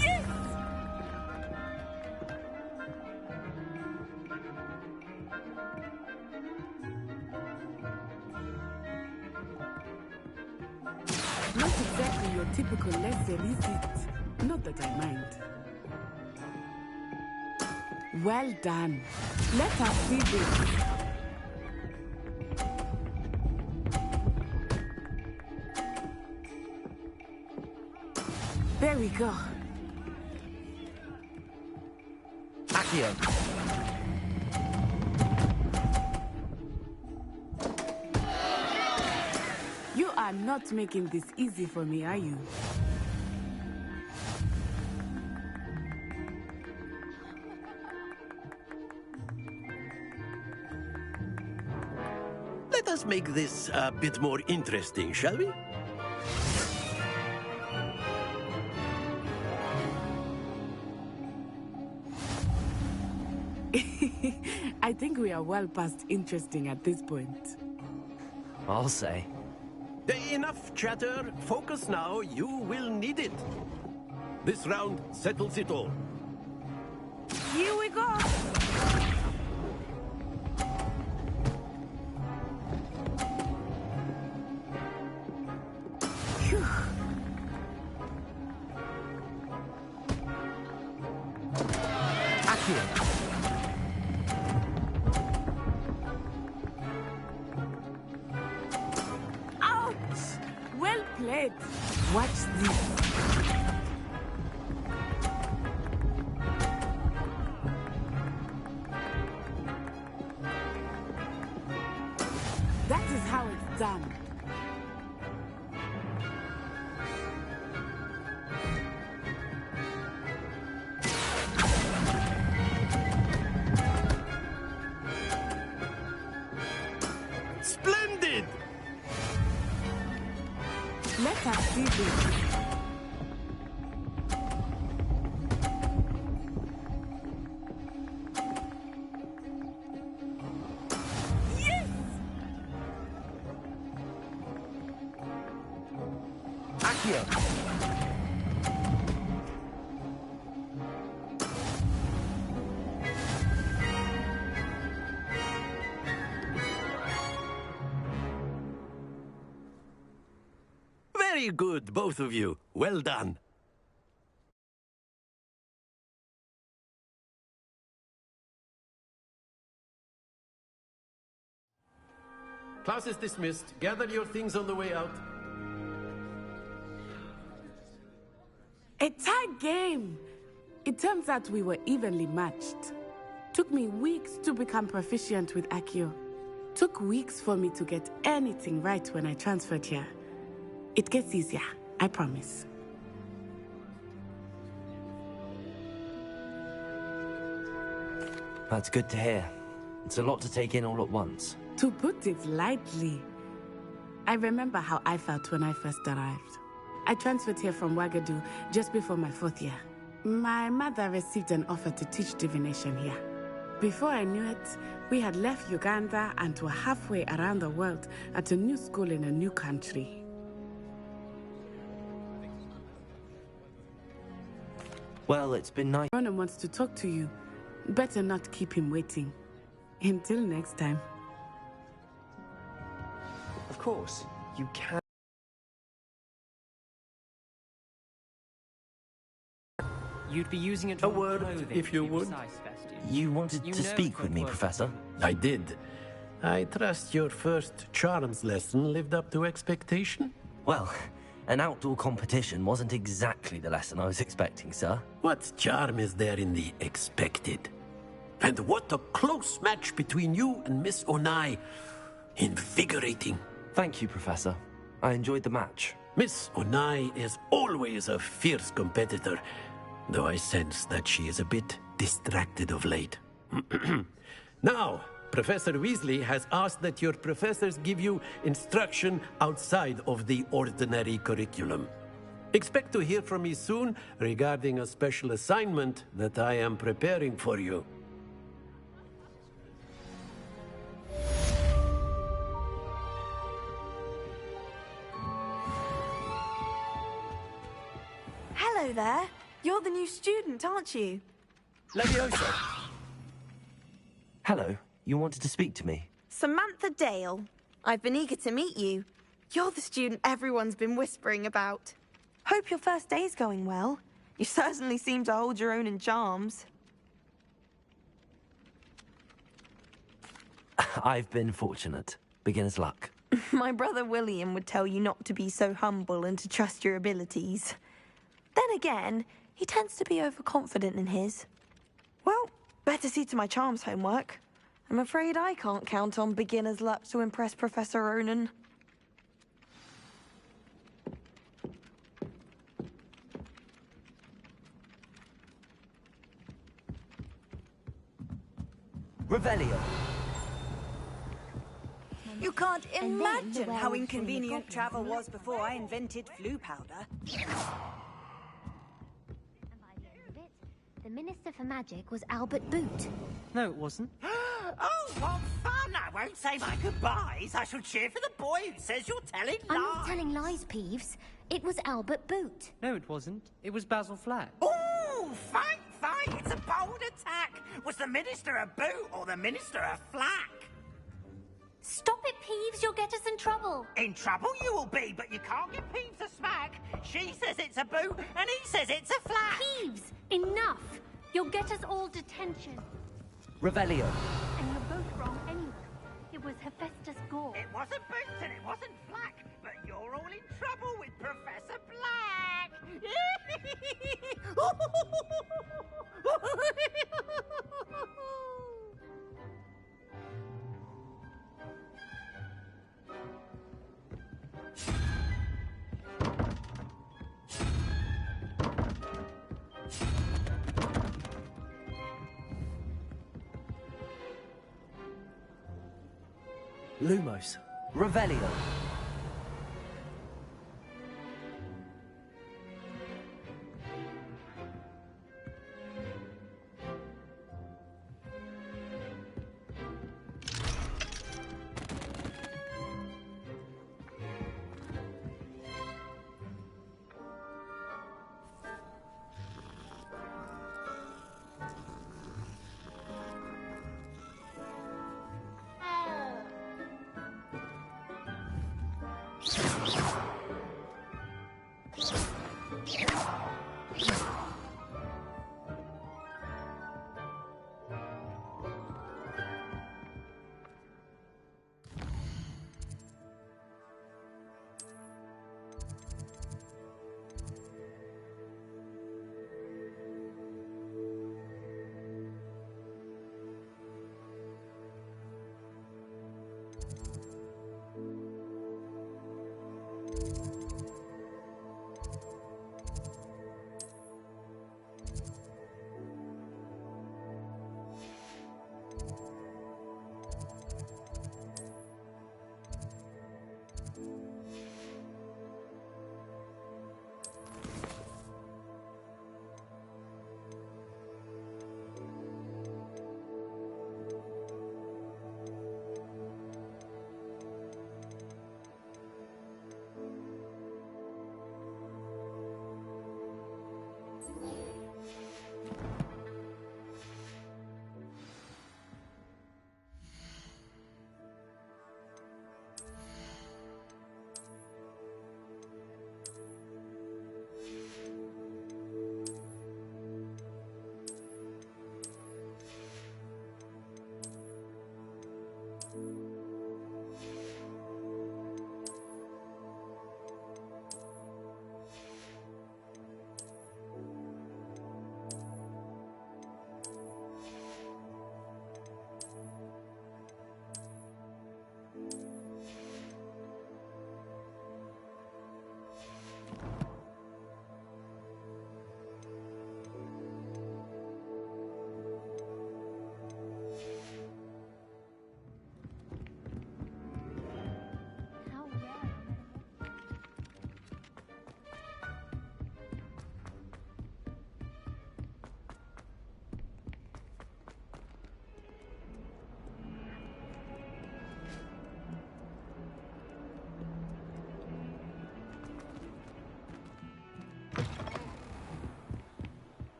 Yes! Not exactly your typical lesson, is it? Not that I mind. Well done. Let us see this. There we go. Accio. You are not making this easy for me, are you? Let us make this a bit more interesting, shall we? I think we are well past interesting at this point. I'll say. Enough chatter. Focus now. You will need it. This round settles it all. Here we go. Phew. Accio. Ouch! Well played. Watch this. That is how it's done. Splendid! Let us see this. Yes! Accio. Very good, both of you. Well done. Class is dismissed. Gather your things on the way out. A tight game. It turns out we were evenly matched. Took me weeks to become proficient with Accio. Took weeks for me to get anything right when I transferred here. It gets easier, I promise. That's good to hear. It's a lot to take in all at once. To put it lightly, I remember how I felt when I first arrived. I transferred here from Wagadu just before my 4th year. My mother received an offer to teach divination here. Before I knew it, we had left Uganda and were halfway around the world at a new school in a new country. Well, it's been nice. Ronan wants to talk to you. Better not keep him waiting. Until next time. Of course, you can. You'd be using it A word, if you would. You wanted to speak with me, Professor? I did. I trust your first charms lesson lived up to expectation? Well, an outdoor competition wasn't exactly the lesson I was expecting, sir. What charm is there in the expected? And what a close match between you and Miss Onai. Invigorating. Thank you, Professor. I enjoyed the match. Miss Onai is always a fierce competitor, though I sense that she is a bit distracted of late. Now, Professor Weasley has asked that your professors give you instruction outside of the ordinary curriculum. Expect to hear from me soon regarding a special assignment that I am preparing for you. Hello there. You're the new student, aren't you? Levioso! Hello. You wanted to speak to me? Samantha Dale. I've been eager to meet you. You're the student everyone's been whispering about. Hope your first day's going well. You certainly seem to hold your own in charms. I've been fortunate. Beginner's luck. My brother William would tell you not to be so humble and to trust your abilities. Then again, he tends to be overconfident in his. Well, better see to my charms homework. I'm afraid I can't count on beginner's luck to impress Professor Ronan. Revelio. You can't imagine how inconvenient travel was before I invented flu powder. The Minister for Magic was Albert Boot. No, it wasn't. Oh, what fun! I won't say my goodbyes. I shall cheer for the boy who says you're telling lies. I'm not telling lies, Peeves. It was Albert Boot. No, it wasn't. It was Basil Flack. Oh, fight, fight! It's a bold attack. Was the Minister a boot or the Minister a flack? Stop it, Peeves. You'll get us in trouble. In trouble you will be, but you can't give Peeves a smack. She says it's a boot, and he says it's a flack. Peeves, enough. You'll get us all detention. Revelio. And you're both wrong anyway. It was Hephaestus Gore. It wasn't Boots and it wasn't Flack, but you're all in trouble with Professor Black. Lumos. Revelio.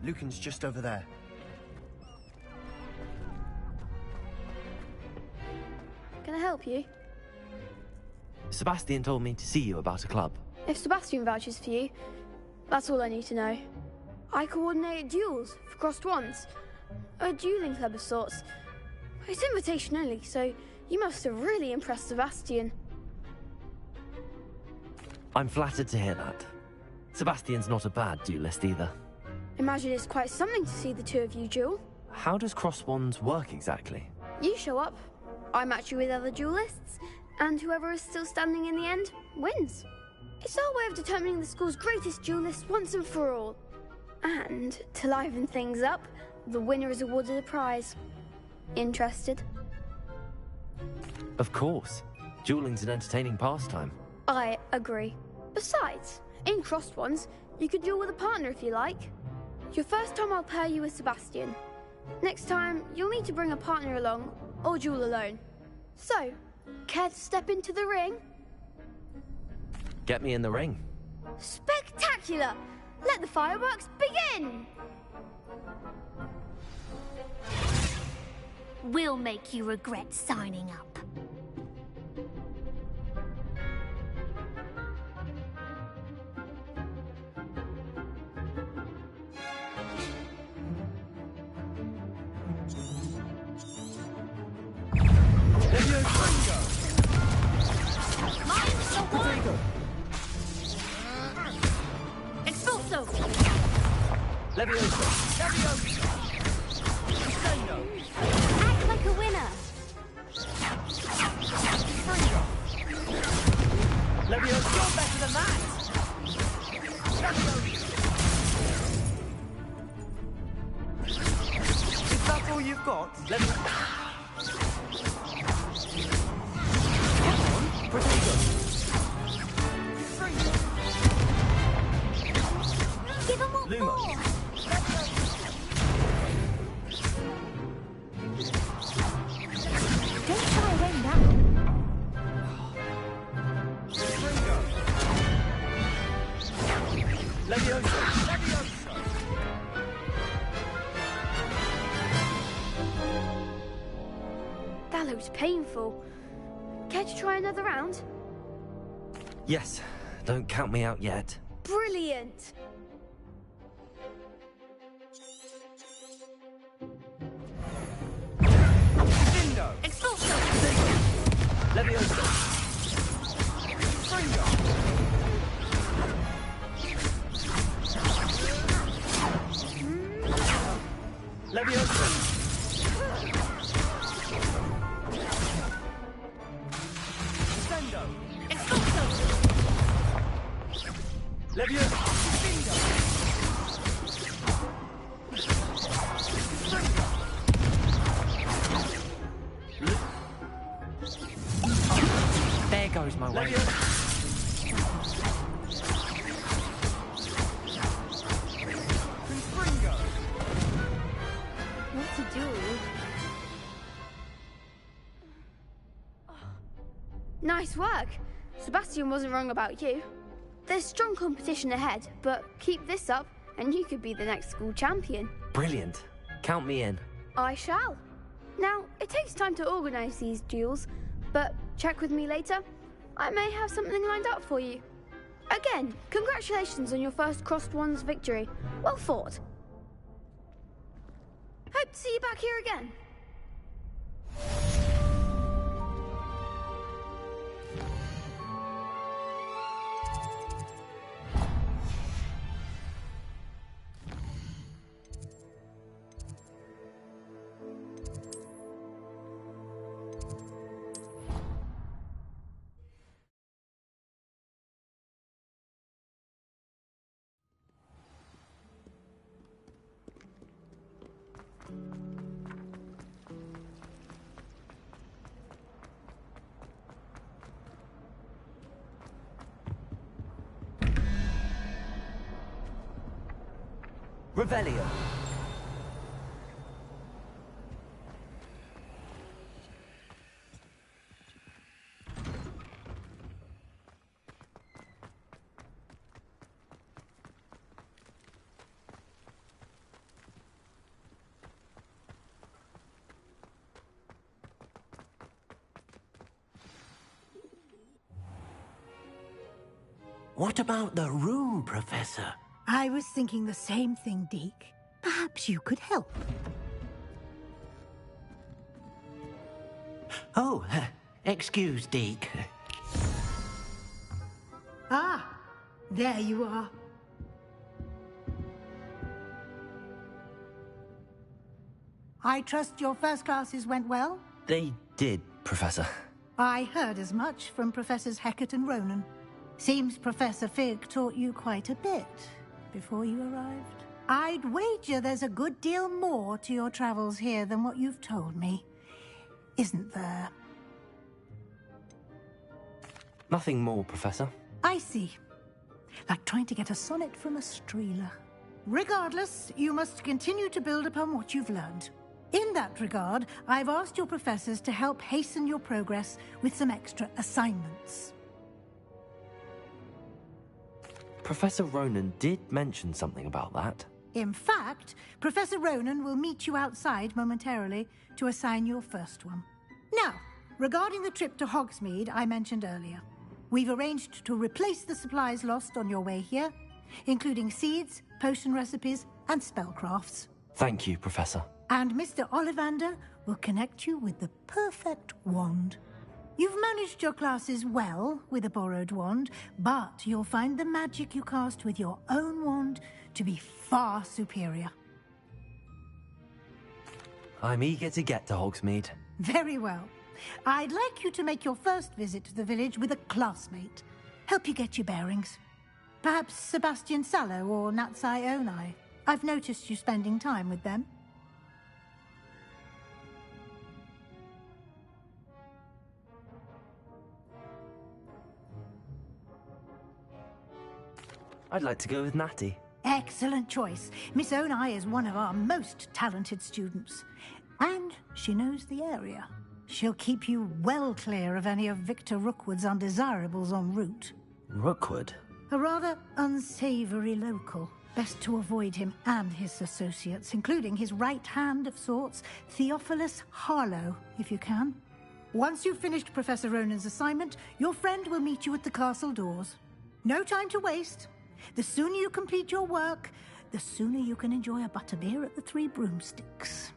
Lucan's just over there. Can I help you? Sebastian told me to see you about a club. If Sebastian vouches for you, that's all I need to know. I coordinate duels for crossed wands. A dueling club of sorts. It's invitation only, so you must have really impressed Sebastian. I'm flattered to hear that. Sebastian's not a bad duelist either. Imagine it's quite something to see the two of you duel. How does cross wands work exactly? You show up, I match you with other duelists, and whoever is still standing in the end wins. It's our way of determining the school's greatest duelist once and for all. And to liven things up, the winner is awarded a prize. Interested? Of course. Dueling's an entertaining pastime. I agree. Besides, in crossed ones, you could duel with a partner if you like. Your first time I'll pair you with Sebastian. Next time, you'll need to bring a partner along, or duel alone. So, care to step into the ring? Get me in the ring. Spectacular! Let the fireworks begin! We'll make you regret signing up. Expulso! Levioso! Levioso! Act like a winner! Levioso! You're better than that! Is that all you've got? Come on, Protego! Give him what Lumos. for! Don't try away now. Levioso! Levioso! That looks painful. Care to try another round? Yes, don't count me out yet. Brilliant! Dindo! Expulso! Levioso! Stringo! Levioso! Stendo! Expulso! Levioso! Dindo! Stringo! There goes my way. Confringo! What to do? Nice work. Sebastian wasn't wrong about you. There's strong competition ahead, but keep this up and you could be the next school champion. Brilliant. Count me in. I shall. Now, it takes time to organise these duels, but check with me later. I may have something lined up for you. Again, congratulations on your first crossed wands victory. Well fought. Hope to see you back here again. Revelio. What about the room, Professor? I was thinking the same thing, Deke. Perhaps you could help. Oh, excuse, Deke. Ah, there you are. I trust your first classes went well? They did, Professor. I heard as much from Professors Hecat and Ronan. Seems Professor Fig taught you quite a bit before you arrived. I'd wager there's a good deal more to your travels here than what you've told me. Isn't there? Nothing more, Professor. I see. Like trying to get a sonnet from a streeler. Regardless, you must continue to build upon what you've learned. In that regard, I've asked your professors to help hasten your progress with some extra assignments. Professor Ronan did mention something about that. In fact, Professor Ronan will meet you outside momentarily to assign your first one. Now, regarding the trip to Hogsmeade I mentioned earlier, we've arranged to replace the supplies lost on your way here, including seeds, potion recipes, and spellcrafts. Thank you, Professor. And Mr. Ollivander will connect you with the perfect wand. You've managed your classes well with a borrowed wand, but you'll find the magic you cast with your own wand to be far superior. I'm eager to get to Hogsmeade. Very well. I'd like you to make your first visit to the village with a classmate. Help you get your bearings. Perhaps Sebastian Sallow or Natsai Onai. I've noticed you spending time with them. I'd like to go with Natty. Excellent choice. Miss Onai is one of our most talented students. And she knows the area. She'll keep you well clear of any of Victor Rookwood's undesirables en route. Rookwood? A rather unsavory local. Best to avoid him and his associates, including his right hand of sorts, Theophilus Harlow, if you can. Once you've finished Professor Ronan's assignment, your friend will meet you at the castle doors. No time to waste. The sooner you complete your work, the sooner you can enjoy a butterbeer at the Three Broomsticks.